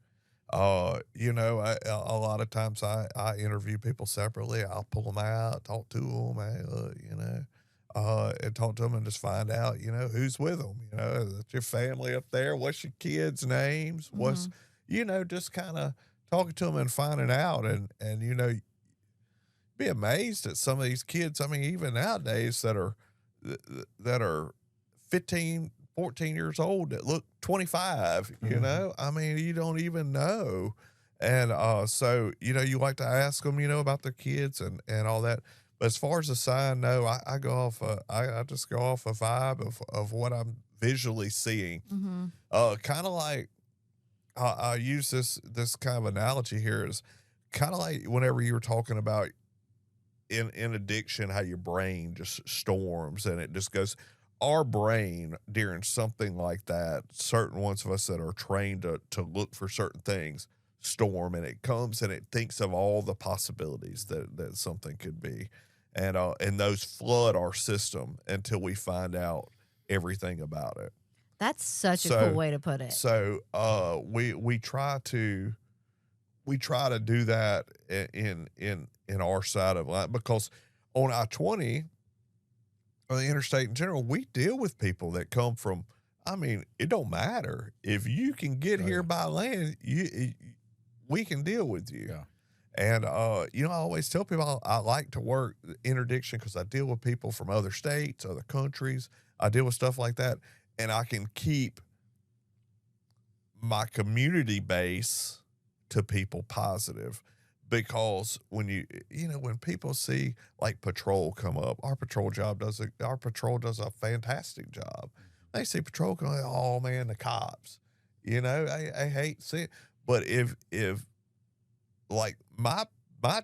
You know, a lot of times I interview people separately. I'll pull them out, talk to them, hey, look, you know, and talk to them and just find out, you know, who's with them. You know, is it your family up there? What's your kids' names? What's, you know, just kind of talking to them and finding out, and you know, be amazed at some of these kids. I mean, even nowadays that are 15, 14 years old that look 25, you know, I mean, you don't even know. And, so, you know, you like to ask them, you know, about their kids and all that. But as far as the sign, no, I go off, I just go off a vibe of what I'm visually seeing. Kind of like, I use this kind of analogy here is kind of like whenever you were talking about in addiction, how your brain just storms and it just goes. Our brain during something like that, certain ones of us that are trained to look for certain things, storm, and it comes and it thinks of all the possibilities that something could be, and those flood our system until we find out everything about it. That's such a cool way to put it. So we try to do that in our side of life, because on I-20, on the interstate in general, we deal with people that come from, I mean, it don't matter. If you can get here by land, we can deal with you. Yeah. And, you know, I always tell people I like to work interdiction because I deal with people from other states, other countries. I deal with stuff like that. And I can keep my community base to people positive. Because when when people see like patrol come up, our patrol does a fantastic job. They see patrol come, oh man, the cops, you know, I hate seeing it. But if like my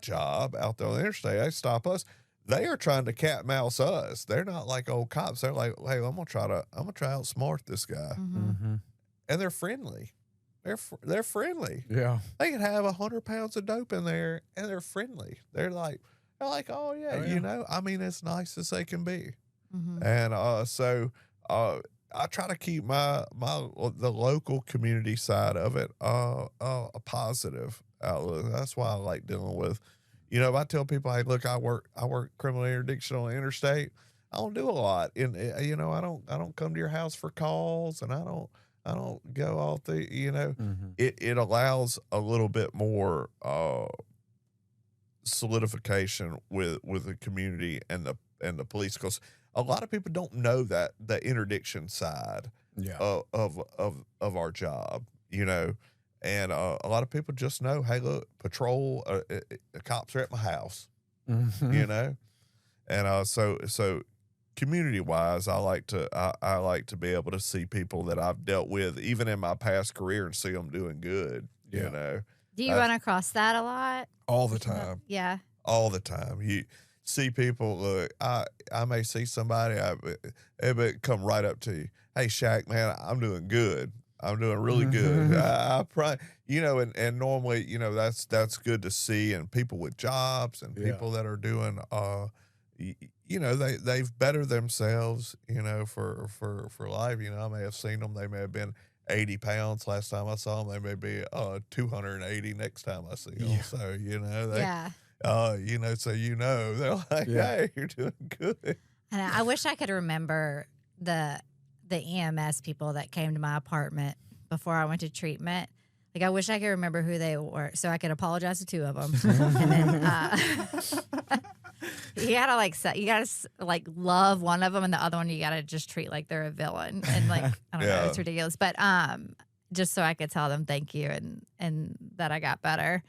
job out there on the interstate, they stop us. They are trying to cat mouse us. They're not like old cops. They're like, hey, I'm gonna try to outsmart this guy, and they're friendly. They're friendly. Yeah. They can have 100 pounds of dope in there and they're friendly. They're like, oh yeah, you know, I mean, as nice as they can be. And, so, I try to keep the local community side of it, a positive outlook. That's why I like dealing with, you know, if I tell people, hey, look, I work criminal interdiction on the interstate. I don't do a lot. You know, I don't come to your house for calls, and I don't go off the, you know, it allows a little bit more solidification with the community and the police, because a lot of people don't know that the interdiction side of our job, you know, and a lot of people just know, hey, look, patrol, the cops are at my house, you know, and so. Community wise, I like to be able to see people that I've dealt with even in my past career and see them doing good. Yeah. You know, do you run across that a lot? All the time. Yeah, all the time. You see people. Look, I may see somebody. It may come right up to you. Hey, Shaq, man, I'm doing good. I'm doing really good. I probably, you know, and normally, you know, that's good to see, and people with jobs and people that are doing you know, they've bettered themselves, you know, for life. You know, I may have seen them. They may have been 80 pounds last time I saw them. They may be 280 next time I see them. So, you know, you know, so, you know, they're like, hey, you're doing good. And I wish I could remember the EMS people that came to my apartment before I went to treatment. Like, I wish I could remember who they were so I could apologize to two of them. And then you gotta love one of them, and the other one you gotta just treat like they're a villain. And like, I don't know, it's ridiculous. But just so I could ttell them thank you and that I got better.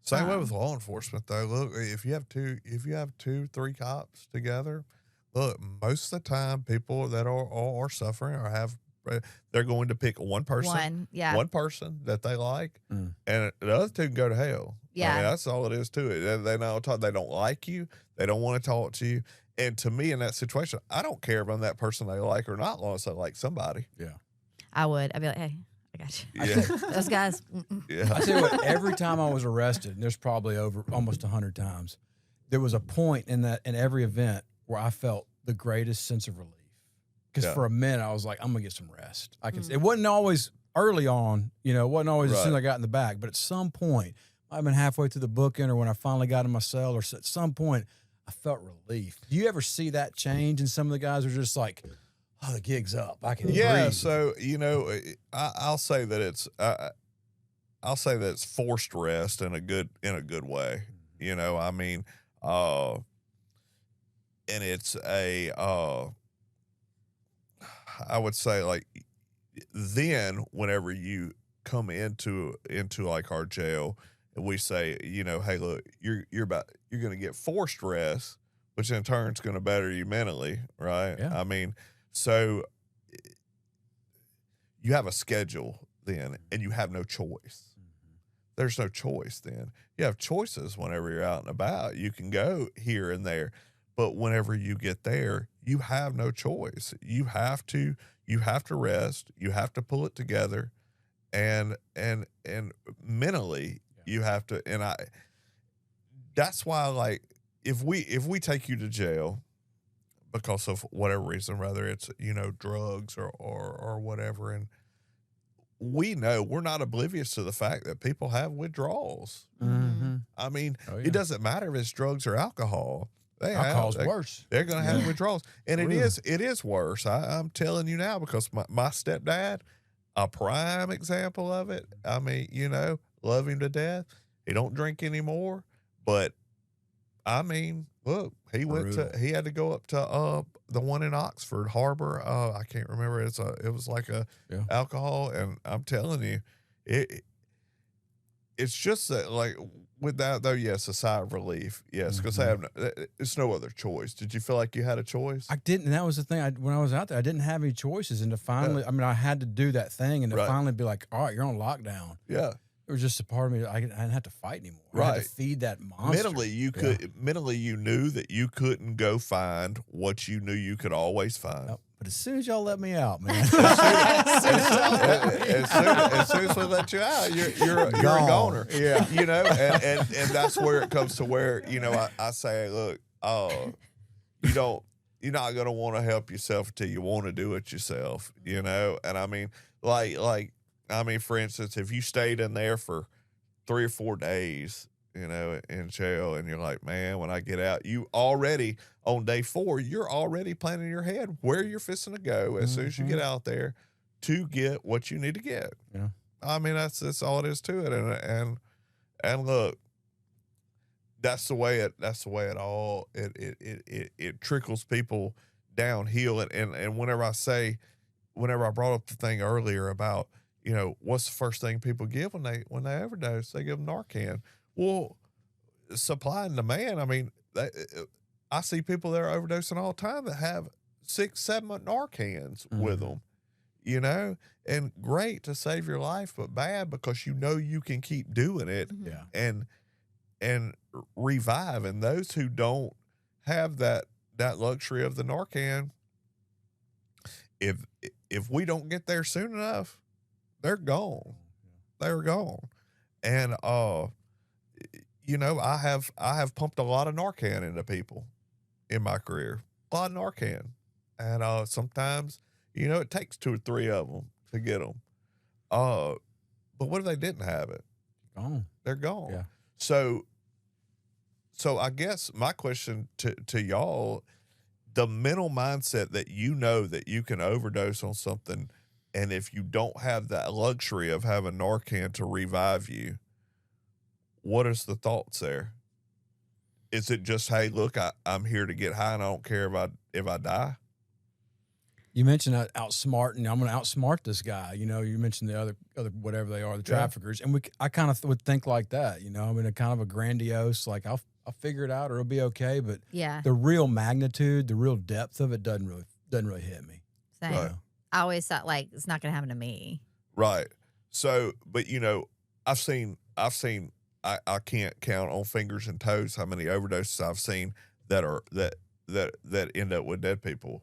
Same way with law enforcement though. Look, if you have 2-3 cops together, look, most of the time people that are suffering or have, they're going to pick one person that they like, and the other two can go to hell. Yeah, I mean, that's all it is to it. They don't like you. They don't want to talk to you. And to me, in that situation, I don't care if I'm that person they like or not, unless I like somebody. Yeah, I'd be like, hey, I got you. Yeah. Those guys. Yeah. I tell you what, every time I was arrested, and there's probably over almost 100 times, there was a point in every event where I felt the greatest sense of relief. Because for a minute I was like, I'm gonna get some rest. It wasn't always early on, you know, it wasn't always as soon as Right. I got in the back, but at some point, I've been halfway through the bookend or when I finally got in my cell or at some point, I felt relief. Do you ever see that change in some of the guys who are just like, oh, the gig's up. I can breathe. So, you know, I'll say that it's forced rest in a good way. You know, I mean, and it's I would say like then whenever you come into like our jail and we say, you know, hey, look, you're going to get forced rest, which in turn is going to better you mentally, right? Yeah. I mean, so you have a schedule then and you have no choice. There's no choice then. You have choices whenever you're out and about. You can go here and there, but whenever you get there, you have no choice. You have to rest. You have to pull it together, and mentally you have to. And that's why, like, if we take you to jail because of whatever reason, whether it's, you know, drugs or whatever, and we know we're not oblivious to the fact that people have withdrawals. Mm-hmm. I mean, Oh, yeah. it doesn't matter if it's drugs or alcohol. Alcohol's worse. They're going to have Yeah. withdrawals. And Really? it is worse. I'm telling you now because my stepdad, a prime example of it. I mean, you know, love him to death. He don't drink anymore, but I mean, look, he had to go up to the one in Oxford Harbor. I can't remember. It was like a alcohol, and I'm telling you, it's just that, like, with that though, yes, a sigh of relief, yes, because it's no other choice. Did you feel like you had a choice? I didn't. And that was the thing. When I was out there, I didn't have any choices. And to finally, I mean, I had to do that thing, and to finally be like, all right, you're on lockdown. Yeah. It was just a part of me that I didn't have to fight anymore. I had to feed that monster. Mentally, you knew that you couldn't go find what you knew you could always find. Nope. But as soon as y'all let me out, man. As soon as we let you out, you're a goner. Yeah. You know, and that's where it comes to where, you know, I say, look, you're not going to want to help yourself until you want to do it yourself, you know? And I mean, for instance, if you stayed in there for 3 or 4 days, you know, in jail, and you're like, man, when I get out, you already, on day 4, you're already planning in your head where you're fixing to go as soon as you get out there to get what you need to get. Yeah. I mean, that's all it is to it. And look, that's the way it all, it trickles people downhill. And whenever I brought up the thing earlier about, you know, what's the first thing people give when they overdose? They give them Narcan. Well, supply and demand. I mean, I see people that are overdosing all the time that have 6-7 Narcans with them, you know, and great to save your life, but bad because you know you can keep doing it and revive. And those who don't have that luxury of the Narcan, if we don't get there soon enough, they're gone. They're gone. And you know, I have pumped a lot of Narcan into people in my career. A lot of Narcan. And sometimes, you know, it takes 2 or 3 of them to get them. But what if they didn't have it? Gone. They're gone. Yeah. So I guess my question to y'all, the mental mindset that you know that you can overdose on something, and if you don't have that luxury of having Narcan to revive you, what is the thoughts there? Is it just, hey, look, I'm here to get high and I don't care if I die? You mentioned outsmarting. I'm going to outsmart this guy. You know, you mentioned the other whatever they are, the traffickers, and I kind of would think like that. You know, I mean, a kind of a grandiose, like I'll figure it out or it'll be okay. But the real magnitude, the real depth of it doesn't really hit me. Same. Right. I always thought like it's not going to happen to me. Right. So, but you know, I've seen. I can't count on fingers and toes how many overdoses I've seen that end up with dead people.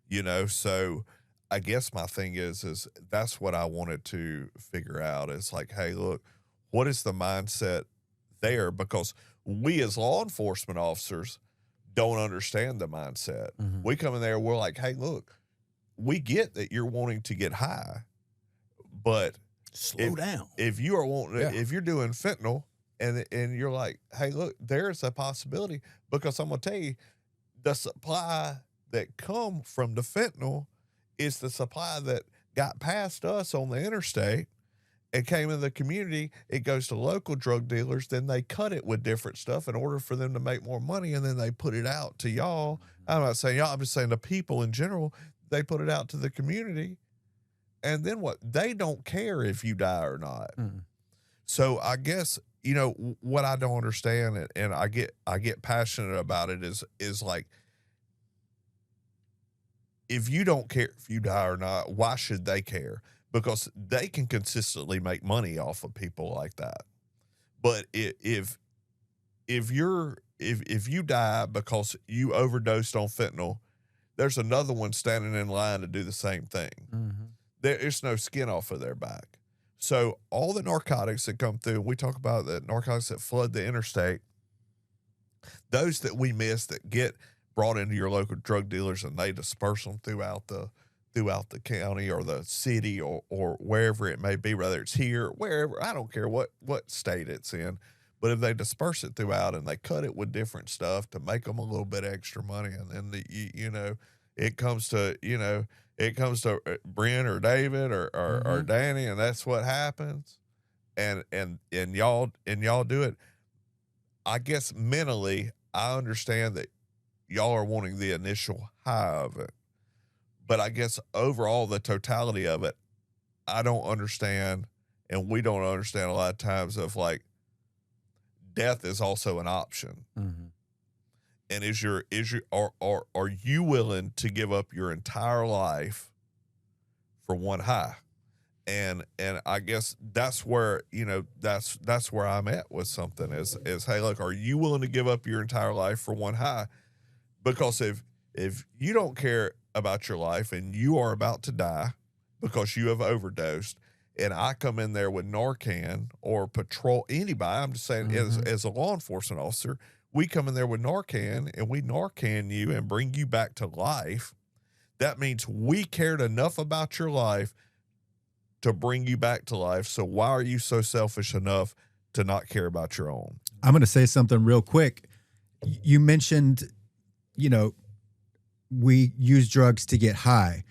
You know, so I guess my thing is that's what I wanted to figure out. It's like, hey, look, what is the mindset there? Because we as law enforcement officers don't understand the mindset. We come in there, we're like, hey, look, we get that you're wanting to get high, but Slow down. if you are wanting, Yeah. if you're doing fentanyl and you're like, hey, look, there's a possibility, because I'm gonna tell you, the supply that come from the fentanyl is the supply that got past us on the interstate and came in the community. It goes to local drug dealers, then they cut it with different stuff in order for them to make more money, and then they put it out to y'all. I'm not saying y'all, I'm just saying the people in general, they put it out to the community. And then what? They don't care if you die or not. Mm. So I guess, you know, what I don't understand, and I get passionate about it, is like, if you don't care if you die or not, why should they care? Because they can consistently make money off of people like that. But if you die because you overdosed on fentanyl, there's another one standing in line to do the same thing. Mm-hmm. There's no skin off of their back. So all the narcotics that come through, we talk about the narcotics that flood the interstate, those that we miss that get brought into your local drug dealers and they disperse them throughout the county or the city or wherever it may be, whether it's here, wherever, I don't care what state it's in. But if they disperse it throughout and they cut it with different stuff to make them a little bit extra money, and then it comes to Brynn or David or Danny, and that's what happens, and y'all do it. I guess mentally, I understand that y'all are wanting the initial high of it, but I guess overall the totality of it, I don't understand, and we don't understand a lot of times of like, death is also an option. Mm-hmm. And are you willing to give up your entire life for one high? And I guess that's where, that's where I'm at with something is, hey, look, are you willing to give up your entire life for one high? Because if you don't care about your life and you are about to die because you have overdosed, and I come in there with Narcan or patrol, anybody, I'm just saying, as a law enforcement officer, we come in there with Narcan and we Narcan you and bring you back to life. That means we cared enough about your life to bring you back to life. So why are you so selfish enough to not care about your own? I'm going to say something real quick. You mentioned, we use drugs to get high.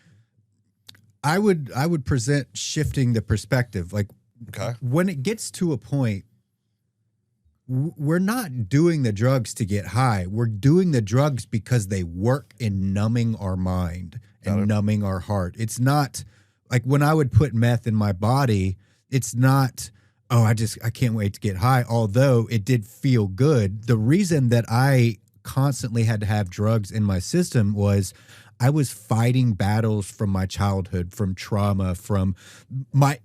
I would present shifting the perspective. Like, okay, when it gets to a point, we're not doing the drugs to get high. We're doing the drugs because they work in numbing our mind and numbing our heart. It's not like when I would put meth in my body, it's not, oh, I can't wait to get high. Although it did feel good. The reason that I constantly had to have drugs in my system was I was fighting battles from my childhood, from trauma, from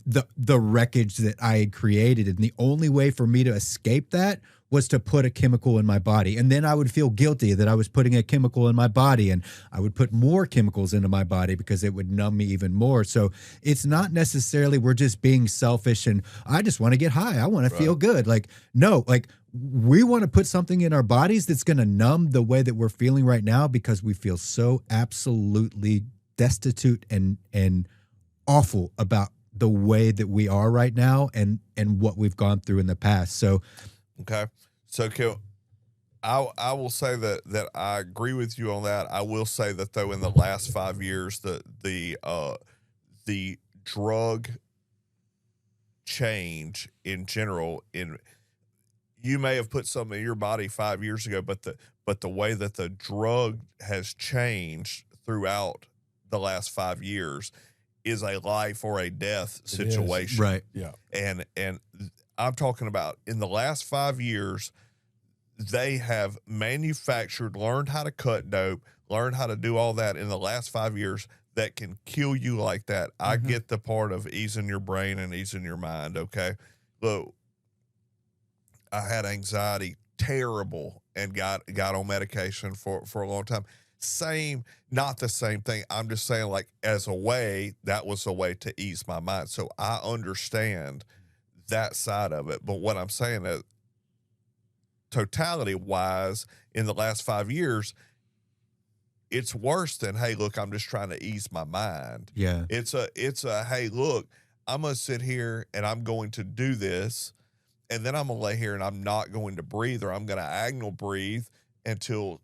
the wreckage that I had created. And the only way for me to escape that was to put a chemical in my body. And then I would feel guilty that I was putting a chemical in my body, and I would put more chemicals into my body because it would numb me even more. So it's not necessarily we're just being selfish and I just want to get high. I want to feel good. Like, no, like, we want to put something in our bodies that's going to numb the way that we're feeling right now because we feel so absolutely destitute and awful about the way that we are right now and what we've gone through in the past. So, okay. So, I will say that I agree with you on that. I will say that though, in the last 5 years, the drug change in general you may have put something in your body 5 years ago, but the way that the drug has changed throughout the last 5 years is a life or a death situation. Right. Yeah. And I'm talking about in the last 5 years, they have manufactured, learned how to cut dope, learned how to do all that in the last 5 years that can kill you like that. I get the part of easing your brain and easing your mind. Okay. Look, I had anxiety terrible and got on medication for a long time. Not the same thing. I'm just saying, like, as a way, that was a way to ease my mind. So I understand that side of it. But what I'm saying is, totality wise, in the last 5 years, it's worse than, hey, look, I'm just trying to ease my mind. Yeah. It's a, hey, look, I'm going to sit here and I'm going to do this, and then I'm going to lay here and I'm not going to breathe, or I'm going to agnal breathe until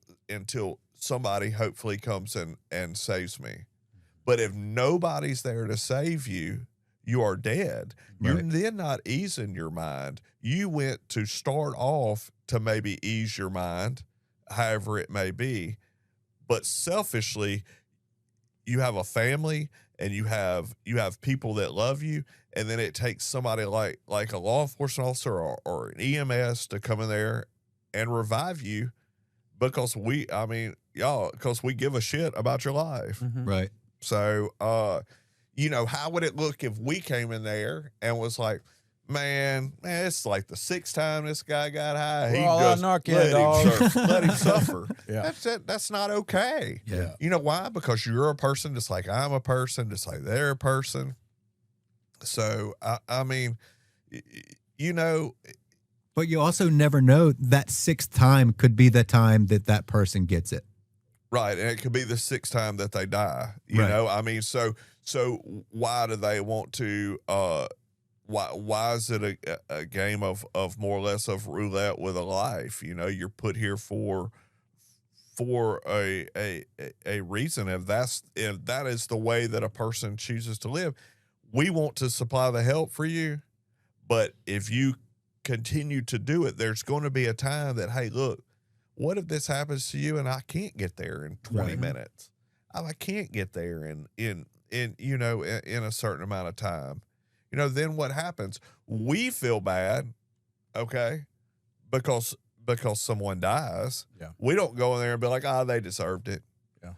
somebody hopefully comes in and saves me. But if nobody's there to save you, you are dead. Right. You're then not easing your mind. You went to start off to maybe ease your mind, however it may be. But selfishly, you have a family and you have people that love you. And then it takes somebody like a law enforcement officer or an EMS to come in there and revive you, because we give a shit about your life. Right. So, how would it look if we came in there and was like, man, it's like the 6th time this guy got high. We're all out Narcan, dog. Let him suffer. Yeah. That's it. That's not okay. Yeah. You know why? Because you're a person just like I'm a person, just like they're a person. So, I mean, But you also never know, that 6th time could be the time that person gets it. right. And it could be the 6th time that they die, you Right. know? I mean, so why do they want to, why is it a game of more or less of roulette with a life? You know, you're put here for a reason. If that is the way that a person chooses to live, we want to supply the help for you. But if you continue to do it, there's going to be a time that, hey, look, what if this happens to you and I can't get there in 20 Right. minutes? I can't get there in a certain amount of time. Then what happens? We feel bad, okay, because someone dies. Yeah. We don't go in there and be like, they deserved it. Yeah.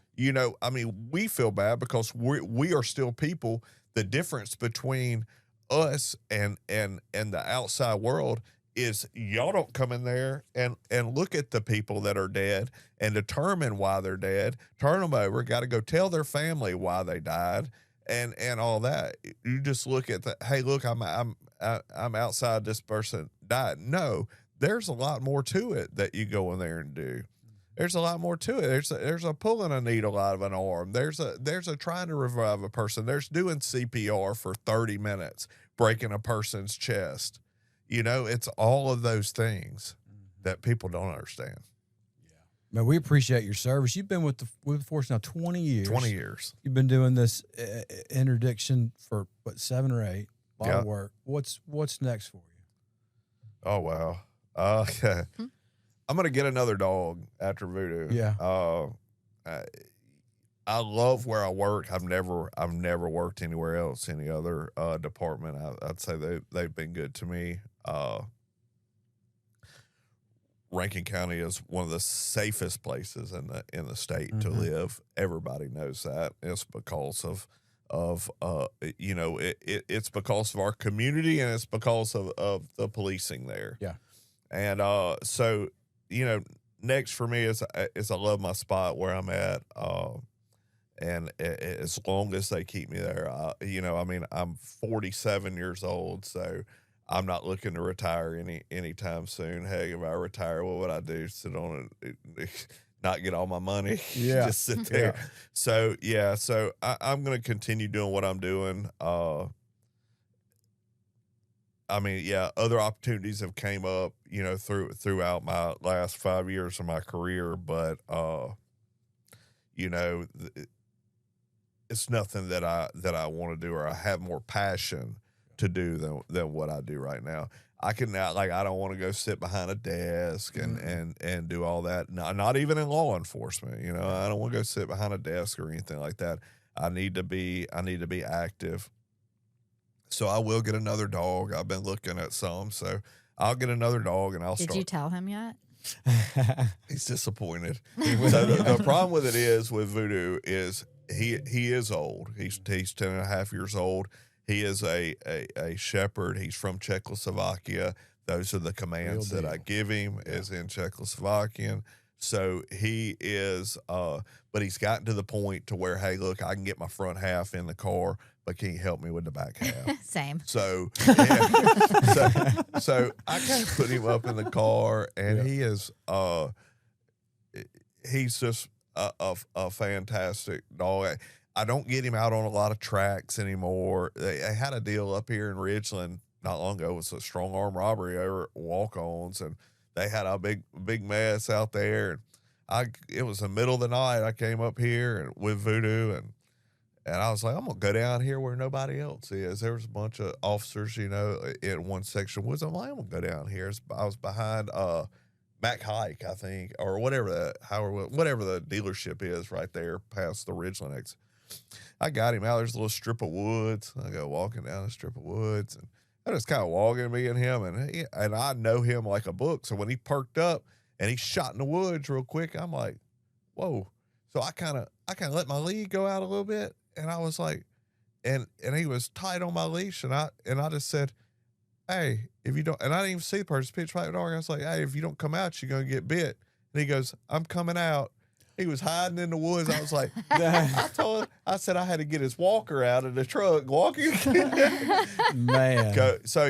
We feel bad because we are still people. The difference between us and the outside world is y'all don't come in there and look at the people that are dead and determine why they're dead, turn them over, got to go tell their family why they died and all that. You just look at hey, look, I'm outside, this person died. No, there's a lot more to it that you go in there and do. There's a lot more to it. There's a pulling a needle out of an arm. There's a trying to revive a person. There's doing CPR for 30 minutes, breaking a person's chest. It's all of those things that people don't understand. Man, we appreciate your service. You've been with the force now 20 years. 20 years. You've been doing this interdiction for 7 or 8. A lot of Yeah. work. What's next for you? Oh, wow. I'm going to get another dog after Voodoo. Yeah. I love where I work. I've never worked anywhere else, any other department. I'd say they've been good to me. Rankin County is one of the safest places in the state to live. Everybody knows that. It's because of it's because of our community, and it's because of the policing there. Yeah. And so next for me is I love my spot where I'm at. And as long as they keep me there, I'm 47 years old, so I'm not looking to retire anytime soon. Heck, if I retire, what would I do? Sit on it, not get all my money? Yeah. Just sit there. Yeah. So I'm going to continue doing what I'm doing. Other opportunities have came up, throughout my last 5 years of my career, but it's nothing that I want to do or I have more passion to do than what I do right now. I don't want to go sit behind a desk and do all that. Not even in law enforcement. I don't want to go sit behind a desk or anything like that. I need to be active. So I will get another dog. I've been looking at some, so I'll get another dog and I'll start. Did you tell him yet? He's disappointed. So the problem with it is with Voodoo is he is old. He's 10 and a half years old. He is a shepherd. He's from Czechoslovakia. Those are the commands that I give him is in Czechoslovakian. So he is, but he's gotten to the point to where, hey, look, I can get my front half in the car, but can you help me with the back half? Same. So, so I kind of put him up in the car, and he is, he's just a fantastic dog. I don't get him out on a lot of tracks anymore. They had a deal up here in Ridgeland not long ago. It was a strong arm robbery over at walk-ons, and they had a big mess out there. And it was the middle of the night. I came up here and with Voodoo, and I was like, I'm gonna go down here where nobody else is. There was a bunch of officers, you know, in one section of woods. I'm like, I'm gonna go down here. I was behind Mac Hike, I think, or whatever the dealership is right there past the Ridgeland exit. I got him out. There's a little strip of woods. I go walking down a strip of woods, and I just kind of walking, me and him, and I know him like a book. So when he perked up and he shot in the woods real quick, I'm like, whoa. So I kind of let my lead go out a little bit, and I was like, and he was tight on my leash, and I just said, hey, if you don't, and I didn't even see the person, pitch right dark. I was like, hey, if you don't come out, you're gonna get bit. And he goes, I'm coming out. He was hiding in the woods. I was like, I said I had to get his walker out of the truck, walking. Man. So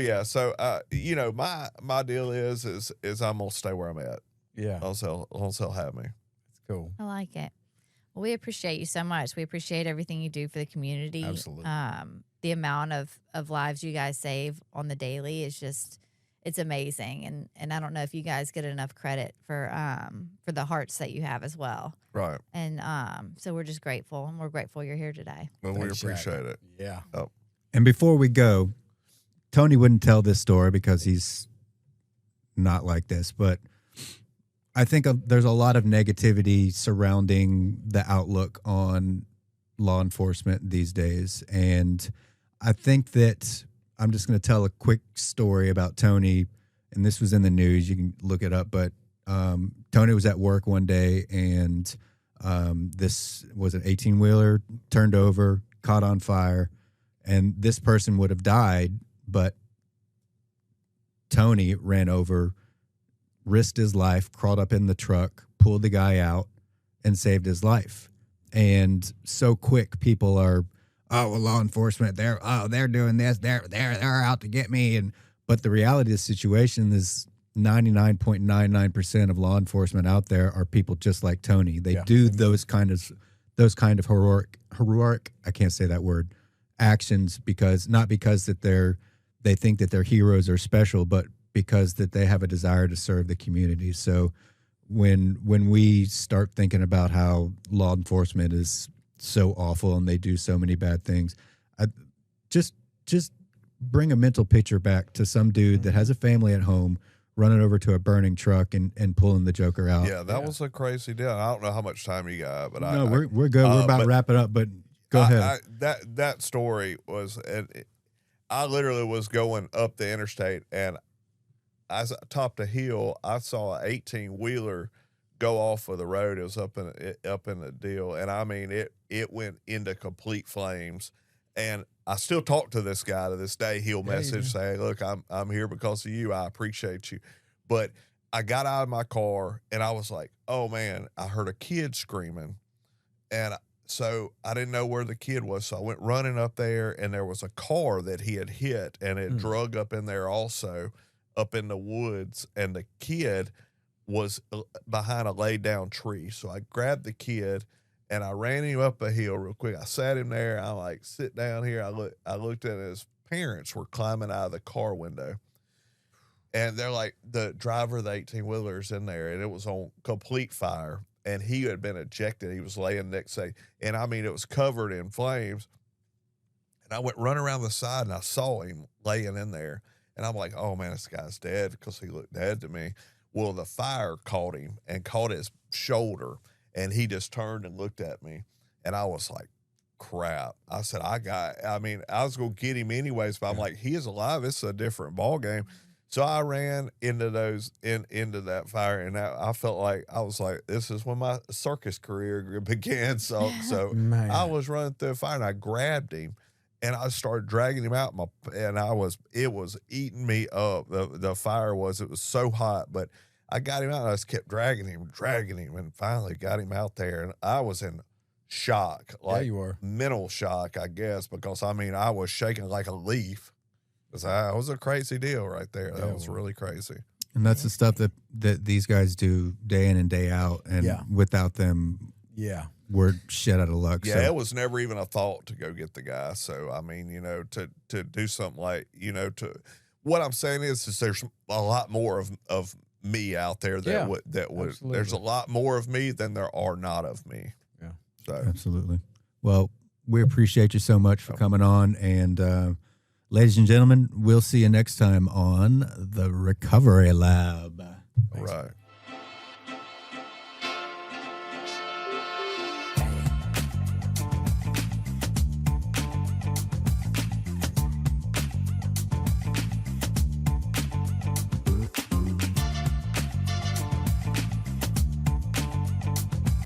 you know, my deal is I'm gonna stay where I'm at. Yeah. Unless he'll have me. It's cool. I like it. Well, we appreciate you so much. We appreciate everything you do for the community. Absolutely. The amount of lives you guys save on the daily is just, it's amazing. And I don't know if you guys get enough credit for the hearts that you have as well. Right. And so we're just grateful, and we're grateful you're here today. Well, we Thanks, appreciate it. Yeah. Oh. And before we go, Tony wouldn't tell this story because he's not like this, but I think there's a lot of negativity surrounding the outlook on law enforcement these days. And I think that I'm just going to tell a quick story about Tony, and this was in the news. You can look it up, but Tony was at work one day, and this was an 18-wheeler, turned over, caught on fire, and this person would have died, but Tony ran over, risked his life, crawled up in the truck, pulled the guy out, and saved his life. And so quick, people are, oh, well, law enforcement, they're doing this, they're out to get me. But the reality of the situation is 99.99% of law enforcement out there are people just like Tony. They do those kind of heroic, I can't say that word, actions not because that they think that their heroes are special, but because that they have a desire to serve the community. So when we start thinking about how law enforcement is so awful and they do so many bad things, just bring a mental picture back to some dude that has a family at home running over to a burning truck and pulling the Joker out. Yeah, that was a crazy deal. I don't know how much time you got, but we're good. We're about to wrap it up, but go ahead. That story was, I literally was going up the interstate, and as I topped a hill, I saw an 18-wheeler go off of the road. It was up in the deal, and I mean it went into complete flames. And I still talk to this guy to this day. He'll message say, "Look, I'm here because of you. I appreciate you." But I got out of my car and I was like, "Oh man!" I heard a kid screaming, and so I didn't know where the kid was. So I went running up there, and there was a car that he had hit, and it drug up in there also, up in the woods, and the kid was behind a laid down tree. So I grabbed the kid and I ran him up a hill real quick. I sat him there. I'm like, sit down here. I looked at his parents were climbing out of the car window, and they're like, the driver of the 18-wheeler's in there, and it was on complete fire, and he had been ejected. He was laying next to, and I mean, it was covered in flames. And I went running around the side, and I saw him laying in there, and I'm like, oh man, this guy's dead, because he looked dead to me. Well, the fire caught him and caught his shoulder, and he just turned and looked at me, and I was like, crap. I said, I was going to get him anyways, but I'm like, he is alive. This is a different ball game. So I ran into into that fire, and I felt like, I was like, this is when my circus career began. So Man. I was running through the fire, and I grabbed him, and I started dragging him out. It was eating me up. The fire it was so hot, but I got him out, and I just kept dragging him, and finally got him out there. And I was in shock, like you were. mental shock, I guess, because I mean, I was shaking like a leaf. It was a crazy deal right there. That was really crazy. And that's the stuff that these guys do day in and day out. And without them, we're shit out of luck. Yeah, So. it was never even a thought to go get the guy. So I mean, to do something like, to what I'm saying is there's a lot more of me out there that would absolutely. there's a lot more of me than there are not of me. Yeah. So Absolutely. Well, we appreciate you so much for coming on. And ladies and gentlemen, we'll see you next time on the Recovery Lab. right.